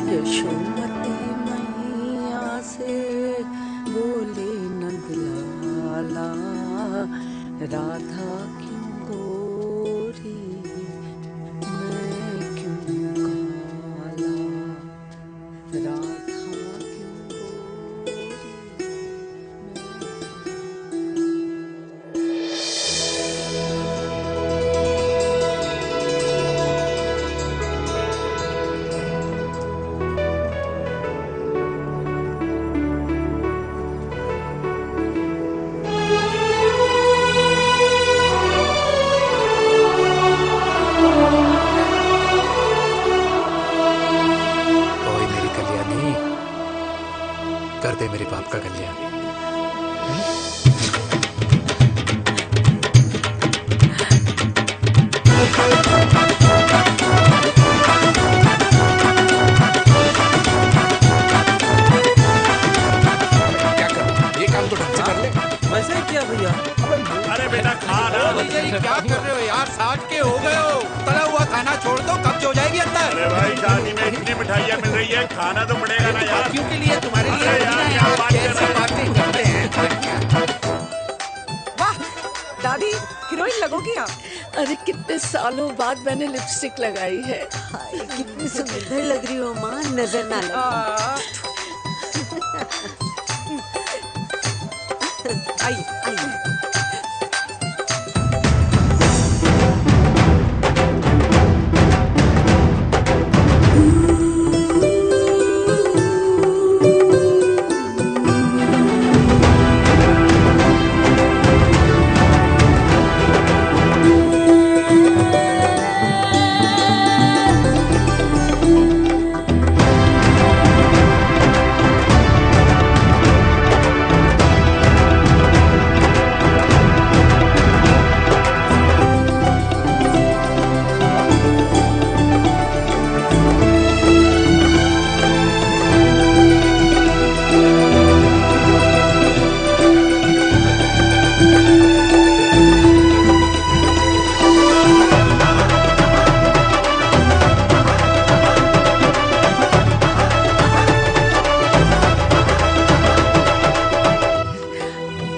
यशोमती मैया से बोले नंदलाला, राधा क्यों गोरी मैं क्यों काला, राधा क्यों गोरी। दे मेरे बाप का कल्याण। क्या कर, ये काम तो ढंग से कर ले। वैसे क्या भैया? अरे बेटा खा ना। क्या कर रहे हो यार? 60 के हो गए हो। तला हुआ खाना छोड़ दो, कब्ज हो जाएगी अंदर। अरे भाई शादी में इतनी मिठाइयाँ मिल रही है, खाना तो पड़ेगा ना यार। क्योंकि लिए तुम्हारे लिए अरे यार क्या बात कर रहे बातें करते हैं। वाह दादी, हीरोइन लगोगी आप। अरे कितने सालों बाद मैंने लिपस्टिक लगाई है। कितनी सुंदर लग रही हो माँ, नजर ना लगे। आइए आइए।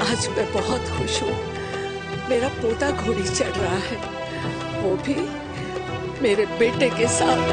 आज मैं बहुत खुश हूँ। मेरा पोता घोड़ी चढ़ रहा है, वो भी मेरे बेटे के साथ।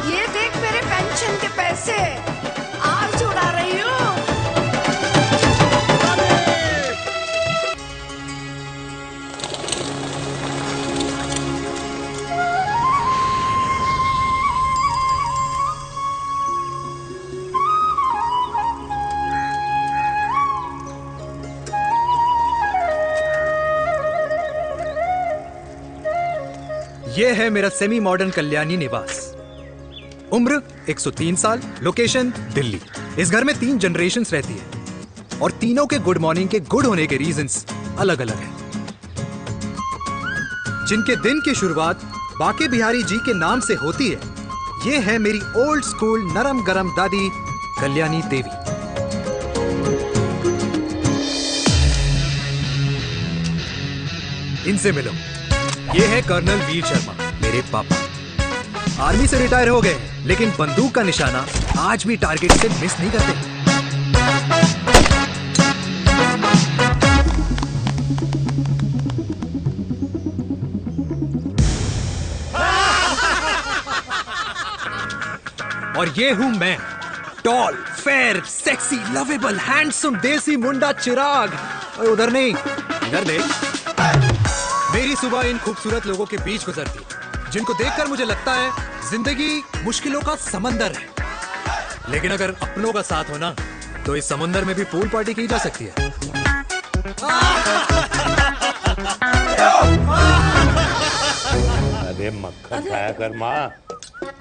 ये देख मेरे पेंशन के पैसे, आज उड़ा रही हूँ। ये है मेरा सेमी मॉडर्न कल्याणी निवास। उम्र 103 साल, लोकेशन दिल्ली। इस घर में 3 जनरेशन्स रहती है और तीनों के गुड मॉर्निंग के गुड होने के रीजंस अलग अलग हैं। जिनके दिन की शुरुआत बाके बिहारी जी के नाम से होती है, ये है मेरी ओल्ड स्कूल नरम गरम दादी कल्याणी देवी। इनसे मिलो, ये है कर्नल वीर शर्मा, मेरे पापा। आर्मी से रिटायर हो गए, लेकिन बंदूक का निशाना आज भी टारगेट से मिस नहीं करते। और ये हूं मैं, tall, fair, sexy, lovable, handsome desi मुंडा चिराग। और उधर नहीं, इधर देख। मेरी सुबह इन खूबसूरत लोगों के बीच गुजरती, जिनको देखकर मुझे लगता है जिंदगी मुश्किलों का समंदर है, लेकिन अगर अपनों का साथ हो ना, तो इस समंदर में भी पूल पार्टी की जा सकती है। अरे मक्खन खाया कर माँ,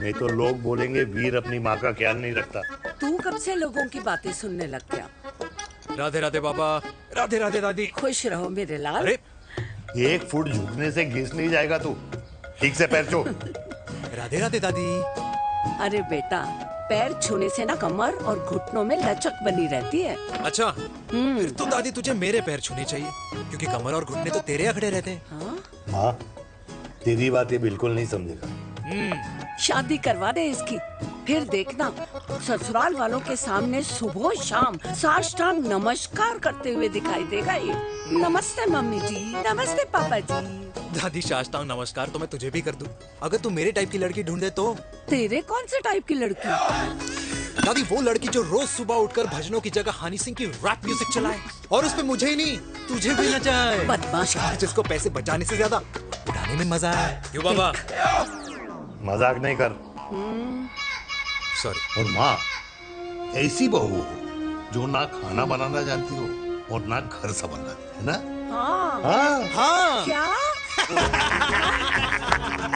नहीं तो लोग बोलेंगे वीर अपनी माँ का ख्याल नहीं रखता। तू कब से लोगों की बातें सुनने लग गया? राधे राधे बाबा, राधे राधे दादी। खुश रहो मेरे लाल। अरे 1 फुट झुकने से घिस नहीं जाएगा तू, ठीक से पैर छू। राधे राधे दादी। अरे बेटा, पैर छूने से ना कमर और घुटनों में लचक बनी रहती है। अच्छा, फिर तो दादी तुझे मेरे पैर छूने चाहिए, क्योंकि कमर और घुटने तो तेरे अखड़े रहते हैं। हाँ, तेरी बात ये बिल्कुल नहीं समझेगा। शादी करवा दे इसकी, फिर देखना ससुराल वालों के सामने सुबह शाम साष्टांग नमस्कार करते हुए दिखाई देगा ये। नमस्ते मम्मी जी, नमस्ते पापा जी। दादी साष्टांग नमस्कार तो मैं तुझे भी कर दूं, अगर तू मेरे टाइप की लड़की ढूंढे तो। तेरे कौन से टाइप की लड़की? दादी वो लड़की जो रोज सुबह उठकर भजनों की जगह हनी सिंह की रैप म्यूजिक चलाए और उसमें मुझे ही नहीं तुझे भी नचाए। बदमाश, जिसको पैसे बचाने से ज्यादा उड़ाने में मजा है। क्यों बाबा? मजाक नहीं कर। सॉरी। और माँ ऐसी बहू हो जो ना खाना बनाना जानती हो और ना घर संभालना, है ना? हाँ। हाँ हाँ। क्या?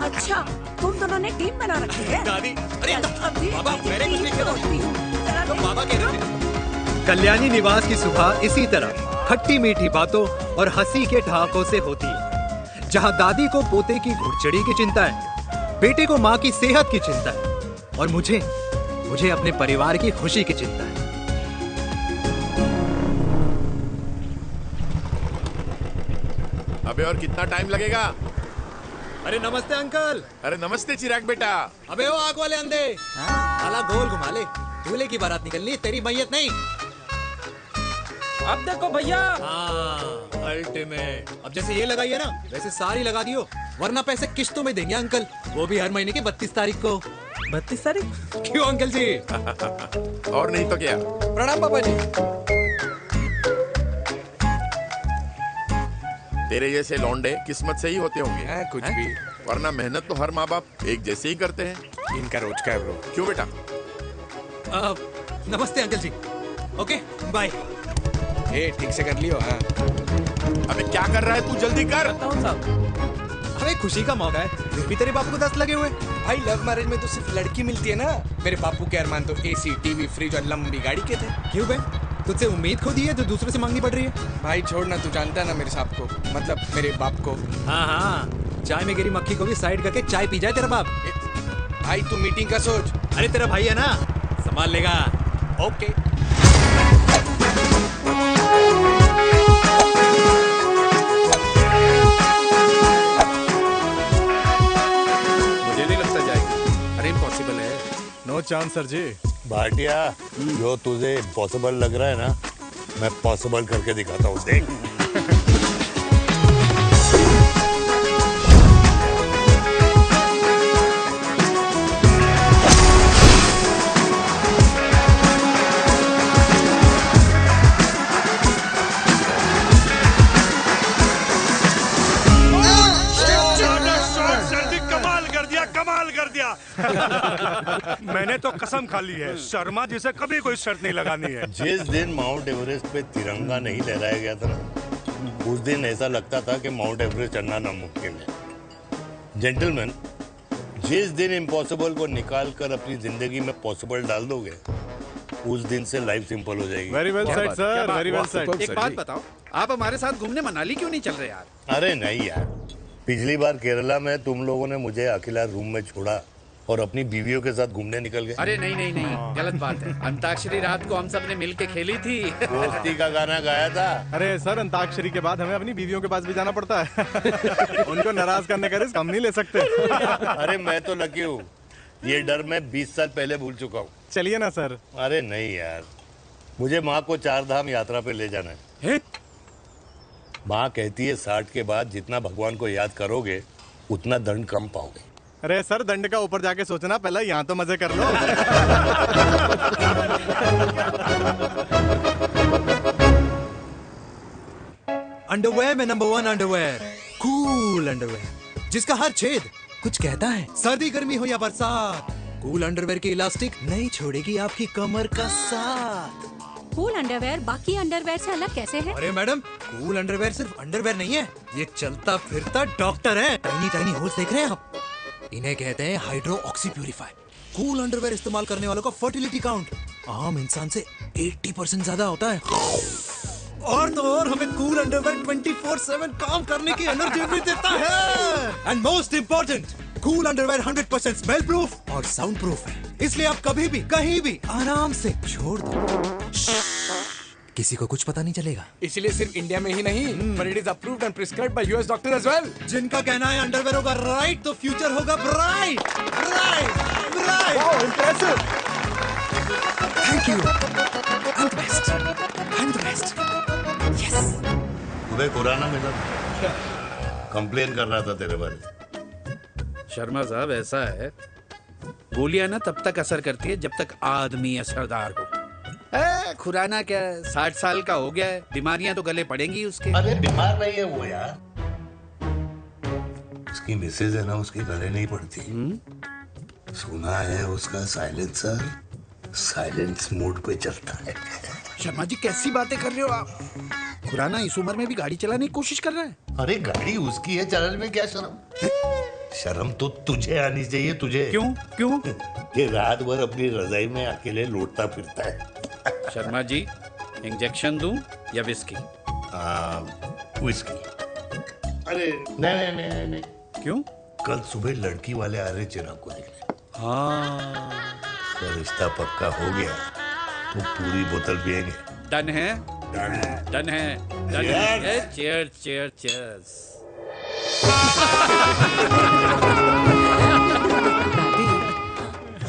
अच्छा, तुम दोनों ने टीम बना रखी है? दादी, अरे बाबा मैंने कुछ नहीं किया। तो बाबा कह रहे थे। कल्याणी निवास की सुबह इसी तरह खट्टी मीठी बातों और हंसी के ठहाकों से होती है, जहां दादी को पोते की घुड़चड़ी की चिंता है, बेटे को माँ की सेहत की चिंता है और मुझे अपने परिवार की खुशी की चिंता है। अबे और कितना टाइम लगेगा? अरे नमस्ते अंकल। अरे नमस्ते चिराग बेटा। अबे वो आग वाले अंधे, साला गोल घुमा ले, दूल्हे की बारात निकलनी, तेरी मैयत नहीं। अब देखो भैया। अल्टीमेट। अब जैसे ये लगाई है ना, वैसे सारी लगा दियो, वरना पैसे किश्तों में देंगे अंकल, वो भी हर महीने की 32 तारीख को। 32 तारीख? क्यों अंकल जी? और नहीं तो क्या। प्रणाम पापा जी। तेरे जैसे लौंडे किस्मत से ही होते होंगे। कुछ भी, वरना मेहनत तो हर माँ बाप एक जैसे ही करते हैं। इनका रोज का है ब्रो। क्यों बेटा? नमस्ते अंकल जी। Okay bye. ठीक से कर लियो। हाँ। अबे क्या कर रहा है तू? जल्दी कर। अरे खुशी का मौका है, फिर भी तेरे बापू को 10 लगे हुए। भाई लव मैरिज में तो सिर्फ लड़की मिलती है ना। मेरे बापू के अरमान तो एसी, टीवी, फ्रिज और लंबी गाड़ी के थे। क्यों बे? तुझसे उम्मीद खो दी है जो दूसरे से मांगनी पड़ रही है? भाई छोड़ना, तू जानता है ना मेरे साहब को, मतलब मेरे बाप को। हाँ, चाय में गिरी मक्खी को भी साइड करके चाय पी जाए तेरा बाप। भाई तू मीटिंग का सोच। अरे तेरा भाई है ना, संभाल लेगा। ओके। मुझे नहीं लगता जाएगी। अरे इम्पॉसिबल है। नो चांस सर जी। भाटिया, जो तुझे इम्पॉसिबल लग रहा है ना, मैं पॉसिबल करके दिखाता हूँ, देख। मैंने तो कसम खा ली है, शर्मा जी से कभी कोई शर्त नहीं लगानी है। जिस दिन माउंट एवरेस्ट पे तिरंगा नहीं लहराया गया था ना, उस दिन ऐसा लगता था कि माउंट एवरेस्ट चढ़ना नामुमकिन है। जेंटलमैन, जिस दिन इम्पॉसिबल को निकाल कर अपनी जिंदगी में पॉसिबल डाल दोगे, उस दिन से लाइफ सिंपल हो जाएगी। Very well said sir, very well said. एक बात बताओ, आप हमारे साथ घूमने मनाली क्यों नहीं चल रहे यार? अरे नहीं यार, पिछली बार केरला में तुम लोगों ने मुझे अकेला रूम में छोड़ा और अपनी बीवियों के साथ घूमने निकल गए। अरे नहीं नहीं नहीं, गलत बात है। अंताक्षरी रात को हम सब ने मिल के खेली थी। दोस्ती का गाना गाया था। अरे सर, अंताक्षरी के बाद हमें अपनी बीवियों के पास भी जाना पड़ता है। उनको नाराज करने का रिस्क हम नहीं ले सकते। अरे मैं तो लकी हूँ, ये डर मैं 20 साल पहले भूल चुका हूँ। चलिए ना सर। अरे नहीं यार, मुझे माँ को 4 धाम यात्रा पे ले जाना है। माँ कहती है 60 के बाद जितना भगवान को याद करोगे उतना दंड कम पाओगे। अरे सर, दंड का ऊपर जाके सोचना, पहले यहाँ तो मजे कर लो। अंडरवेयर में नंबर 1 अंडरवेयर, कूल अंडरवेयर, जिसका हर छेद कुछ कहता है। सर्दी गर्मी हो या बरसात, कूल अंडरवेयर की इलास्टिक नहीं छोड़ेगी आपकी कमर का साथ। कूल अंडरवेयर बाकी अंडरवेयर से अलग कैसे है? अरे मैडम, कूल अंडरवेयर सिर्फ अंडरवेयर नहीं है, ये चलता फिरता डॉक्टर है। टाइनी टाइनी होल्स देख रहे हैं आप? इन्हें कहते हैं hydro oxy purifier. Cool underwear इस्तेमाल करने वालों का फर्टिलिटी काउंट आम इंसान से 80% ज्यादा होता है। और तो और हमें कूल अंडरवेयर 24/7 काम करने की एनर्जी भी देता है। And most important, cool underwear 100% smell proof और साउंड प्रूफ है, इसलिए आप कभी भी कहीं भी आराम से छोड़ दो, किसी को कुछ पता नहीं चलेगा। इसलिए सिर्फ इंडिया में ही नहीं, but it is approved and prescribed by US doctor as well। जिनका कहना है अंडरवेयर होगा राइट तो फ्यूचर होगा bright. Right right. Thank you. I'm the best. I'm the best. Yes. तुम्हें खुराना मिला, कंप्लेन कर रहा था तेरे बारे में। शर्मा साहब ऐसा है, गोलियां ना तब तक असर करती है जब तक आदमी असरदार हो। खुराना क्या 60 साल का हो गया है, बीमारियां तो गले पड़ेंगी उसके। अरे बीमार नहीं है वो यार, उसकी मिसेज है ना, उसकी गले नहीं पड़ती। सुना है उसका साइलेंसर साइलेंस मोड पे चलता है। शर्मा जी कैसी बातें कर रहे हो आप? खुराना इस उम्र में भी गाड़ी चलाने की कोशिश कर रहा है। अरे गाड़ी उसकी है, चलाने में क्या शर्म? शर्म तो तुझे आनी चाहिए, तुझे। क्यों? ये रात भर अपनी रजाई में अकेले लौटता फिरता है। शर्मा जी इंजेक्शन दूं या विस्की? विस्की। अरे नहीं। क्यों? कल सुबह लड़की वाले आ रहे चिराग को देखने। हाँ, तो रिश्ता पक्का हो गया तो पूरी बोतल पिएंगे। डन है। चीयर्स। दादी,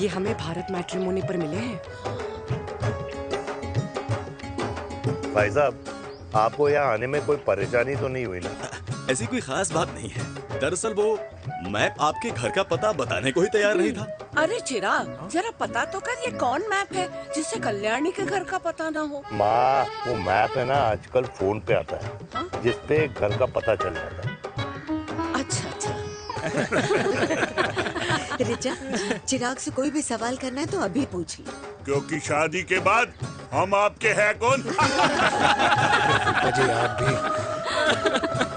ये हमें भारत मैट्रिमोनी पर मिले हैं। भाई साहब, आपको यहाँ आने में कोई परेशानी तो नहीं हुई ना? ऐसी कोई खास बात नहीं है। दरअसल वो मैप आपके घर का पता बताने को ही तैयार नहीं था। अरे चिराग, जरा पता तो कर, ये कौन मैप है जिससे कल्याणी के घर का पता ना हो? माँ, वो मैप है ना आजकल फोन पे आता है, जिसपे घर का पता चल जाता है। अच्छा। रिचा, चिराग से कोई भी सवाल करना है तो अभी पूछिए, क्योंकि शादी के बाद हम आपके हैं कौन? अजय आप भी।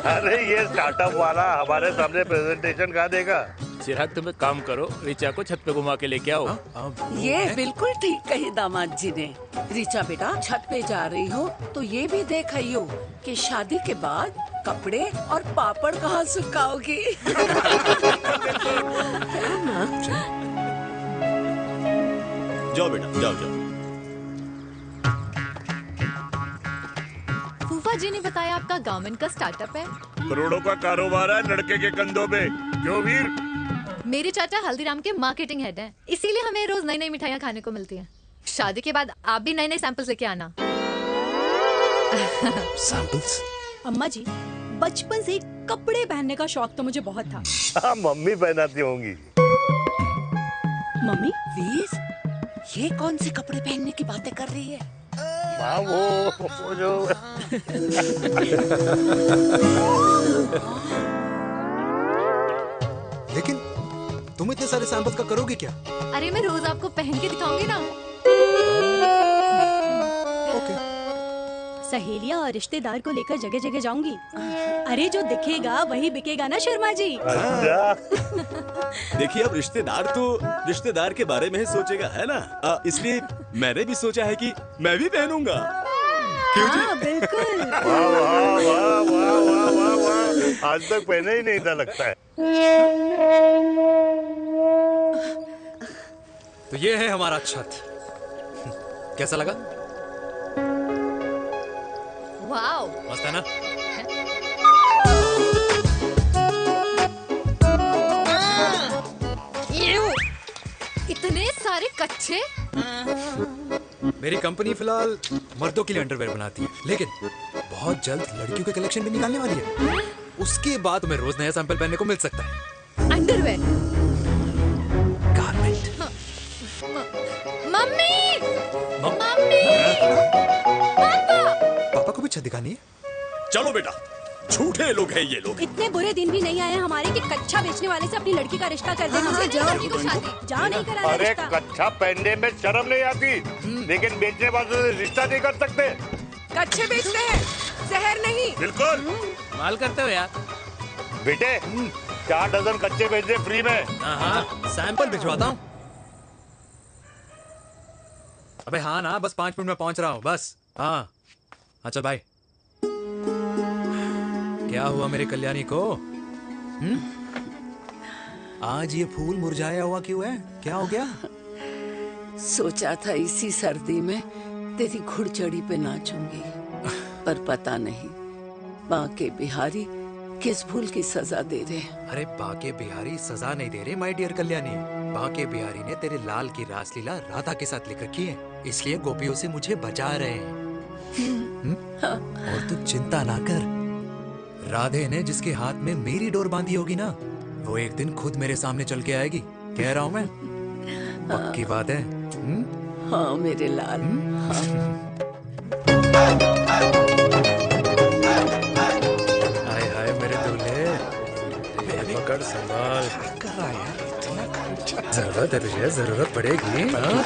अरे ये स्टार्टअप वाला हमारे सामने प्रेजेंटेशन कहाँ देगा? चिराग तुम एक काम करो, रिचा को छत पे घुमा के लेके आओ। ये बिल्कुल ठीक कही दामाद जी ने। रिचा बेटा, छत पे जा रही हो तो ये भी देख आइयो कि शादी के बाद कपड़े और पापड़ कहाँ सुखाओगी। जाओ बेटा, जाओ। फूफा जी ने बताया आपका गारमेंट का स्टार्टअप है। करोड़ों का कारोबार है लड़के के कंधों पे। क्यों वीर? मेरे चाचा हल्दीराम के मार्केटिंग हेड हैं, इसीलिए हमें रोज नई नई मिठाइयाँ खाने को मिलती हैं। शादी के बाद आप भी नए नए सैंपल्स लेके आना। सैंपल्स? अम्मा जी, बचपन से कपड़े पहनने का शौक तो मुझे बहुत था। हाँ, मम्मी पहनाती होंगी। मम्मी? वीर, ये कौन से कपड़े पहनने की बातें कर रही है? माँ, वो जो लेकिन तुम इतने सारे सैंपल्स का करोगे क्या? अरे मैं रोज आपको पहन के दिखाऊंगी ना। सहेलियां और रिश्तेदार को लेकर जगह जगह जाऊंगी। अरे जो दिखेगा वही बिकेगा ना शर्मा जी। देखिए, अब रिश्तेदार तो रिश्तेदार के बारे में ही सोचेगा, है ना? इसलिए मैंने भी सोचा है कि मैं भी पहनूंगा। क्यों जी? बिल्कुल। वाह, आज तक पहने ही नहीं था लगता है। तो ये है हमारा छत। कैसा लगा? वाओ, मस्त है ना? इतने सारे कच्चे। मेरी कंपनी फिलहाल मर्दों के लिए अंडरवेयर बनाती है, लेकिन बहुत जल्द लड़कियों के कलेक्शन भी निकालने वाली है। उसके बाद तुम्हें रोज नया सैंपल पहनने को मिल सकता है। अंडरवेयर? गारमेंट। मम्मी! पापा को भी छत दिखानी है? चलो बेटा, झूठे लोग हैं ये लोग। इतने बुरे दिन भी नहीं आए हमारे कि कच्चा बेचने वाले से अपनी लड़की का रिश्ता कर देना। जाओ, नहीं करा अरे कच्चा पहनने में शर्म नहीं आती, लेकिन बेचने वालों से रिश्ता नहीं कर सकते। कच्चे बेचते हैं, जहर नहीं। बिल्कुल माल करते हो यार। बेटे, 4 डजन कच्चे बेच दे फ्री में। हाँ, सैंपल भिजवाता हूँ। अबे हाँ ना, बस 5 मिनट में पहुंच रहा हूँ बस। हाँ, चल भाई। क्या हुआ मेरी कल्याणी को? आज ये फूल मुरझाया हुआ क्यों है? क्या हो गया? सोचा था इसी सर्दी में तेरी घुड़चड़ी पे नाचूंगी, पर पता नहीं बांके बिहारी किस भूल की सजा दे रहे। अरे बाके बिहारी सजा नहीं दे रहे माय डियर कल्याणी, बांके बिहारी ने तेरे लाल की रासलीला राधा के साथ लिख रखी है, इसलिए गोपियों से मुझे बचा रहे हैं। और तू चिंता ना कर, राधे ने जिसके हाथ में मेरी डोर बांधी होगी ना, वो एक दिन खुद मेरे सामने चल के आएगी। कह रहा हूं मैं, पक्की बात है। हाँ मेरे लाल। हाय हाय मेरे दूल्हे, पकड़ संभाल। कर रहा है यार, इतना खर्चा। जरूरत है तुझे, जरूरत पड़ेगी। हाँ?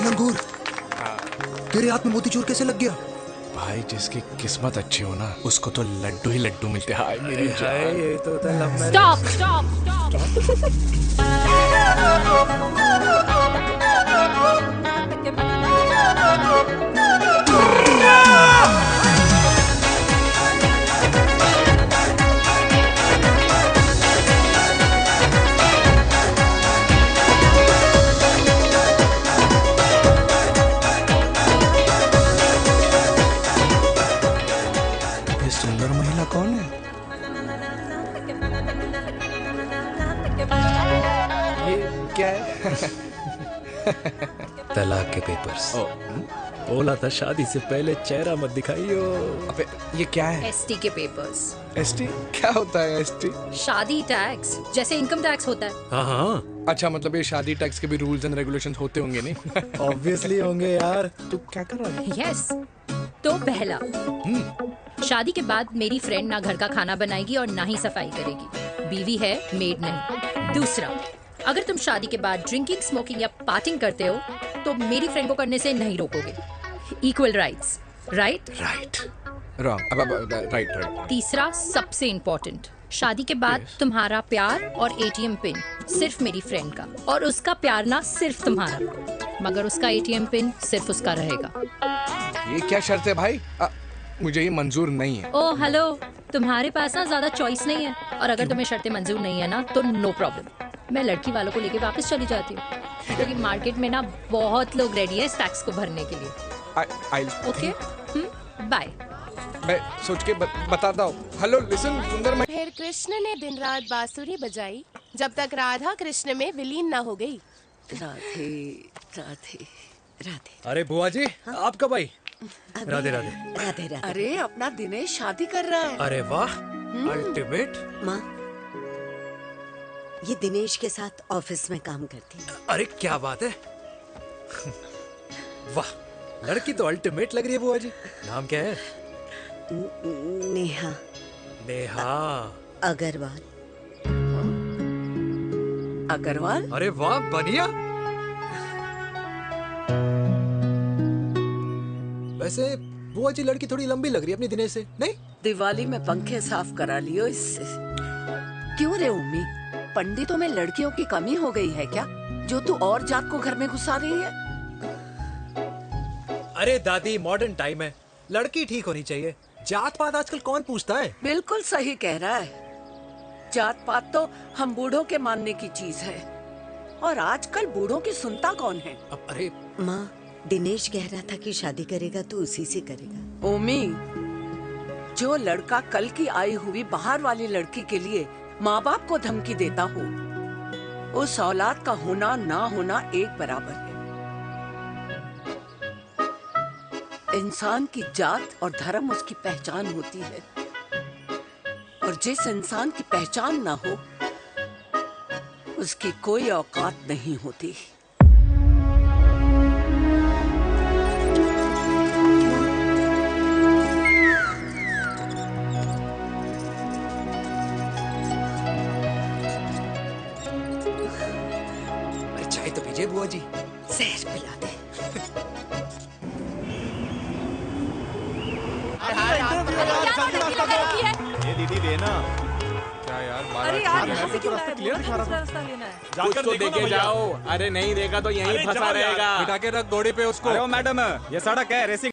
लंगूर, तेरे हाथ में मोतीचूर कैसे लग गया? भाई जिसकी किस्मत अच्छी हो ना, उसको तो लड्डू ही लड्डू मिलते हैं। हाय मेरी हाय, जान। ये तो होता है लव मैरिज। स्टॉप स्टॉप ये सुंदर महिला कौन है? ये क्या है? तलाक के पेपर्स। बोला था शादी से पहले चेहरा मत दिखाइयो। अबे ये क्या है? एसटी के पेपर्स। एसटी क्या होता है? एसटी शादी टैक्स, जैसे इनकम टैक्स होता है। हाँ हाँ, अच्छा मतलब ये शादी टैक्स के भी रूल्स एंड रेगुलेशंस होते होंगे नहीं? ऑब्वियसली होंगे यार। तू क्या कर रहा है? यस। तो पहला, शादी के बाद मेरी फ्रेंड ना घर का खाना बनाएगी और ना ही सफाई करेगी, बीवी है, मेड नहीं। दूसरा, अगर तुम शादी के बाद ड्रिंकिंग, स्मोकिंग या पार्टिंग करते हो तो मेरी फ्रेंड को करने से नहीं रोकोगे। Equal rights, right? Right. Wrong. Right right. तीसरा, सबसे इम्पोर्टेंट, शादी के बाद तुम्हारा प्यार और एटीएम पिन सिर्फ मेरी फ्रेंड का, और उसका प्यार ना सिर्फ तुम्हारा, मगर उसका एटीएम पिन सिर्फ उसका रहेगा। ये क्या शर्त है भाई? मुझे ये मंजूर नहीं है। ओ हेलो, तुम्हारे पास ना ज्यादा चॉइस नहीं है, और अगर तुम्हें शर्तें मंजूर नहीं है ना तो नो प्रॉब्लम, मैं लड़की वालों को लेके वापस चली जाती हूँ, क्योंकि मार्केट में ना बहुत लोग रेडी है इस टैक्स को भरने के लिए। Okay, bye. मैं सोच के बताता हूँ। हेलो लिसन सुंदर। फिर कृष्ण ने दिन रात बांसुरी बजाई जब तक राधा कृष्ण में विलीन ना हो गई। राधे राधे राधे। अरे बुआ जी, आप कब आई? राधे राधे। राधे राधे। अरे अपना दिनेश शादी कर रहा है। अरे वाह, अल्टीमेट। माँ, ये दिनेश के साथ ऑफिस में काम करती है। अरे क्या बात है। वाह, लड़की तो अल्टीमेट लग रही है बुआ जी। नाम क्या है? नेहा। नेहा अग्रवाल। अग्रवाल? अरे वाह, बढ़िया। वैसे बुआ जी लड़की थोड़ी लंबी लग रही है अपनी दिनेश से, नहीं? दिवाली में पंखे साफ करा लियो इससे। क्यों रे उम्मी, पंडितों में लड़कियों की कमी हो गई है क्या, जो तू और जात को घर में घुसा रही है? अरे दादी, मॉडर्न टाइम है, लड़की ठीक होनी चाहिए। जात पात आजकल कौन पूछता है? बिल्कुल सही कह रहा है। जात पात तो हम बूढ़ों के मानने की चीज है, और आजकल बूढ़ों की सुनता कौन है? अरे माँ, दिनेश कह रहा था कि शादी करेगा तो उसी से करेगा। ओमी, जो लड़का कल की आई हुई बाहर वाली लड़की के लिए माँ बाप को धमकी देता हो, उस औलाद का होना ना होना एक बराबर है। इंसान की जात और धर्म उसकी पहचान होती है, और जिस इंसान की पहचान ना हो उसकी कोई औकात नहीं होती। चाय तो पीजिए बुआ जी। जहर पिला दे। ये दीदी देना। क्या यार, अरे यार, यहाँ से क्यों लाए? क्लियर दिखा रहा रास्ता लेना है। कुछ तो देके जाओ। अरे नहीं देगा तो यहीं फंसा रहेगा। बिठा के रख घोड़े पे उसको। अरे मैडम, ये सड़क है, रेसिंग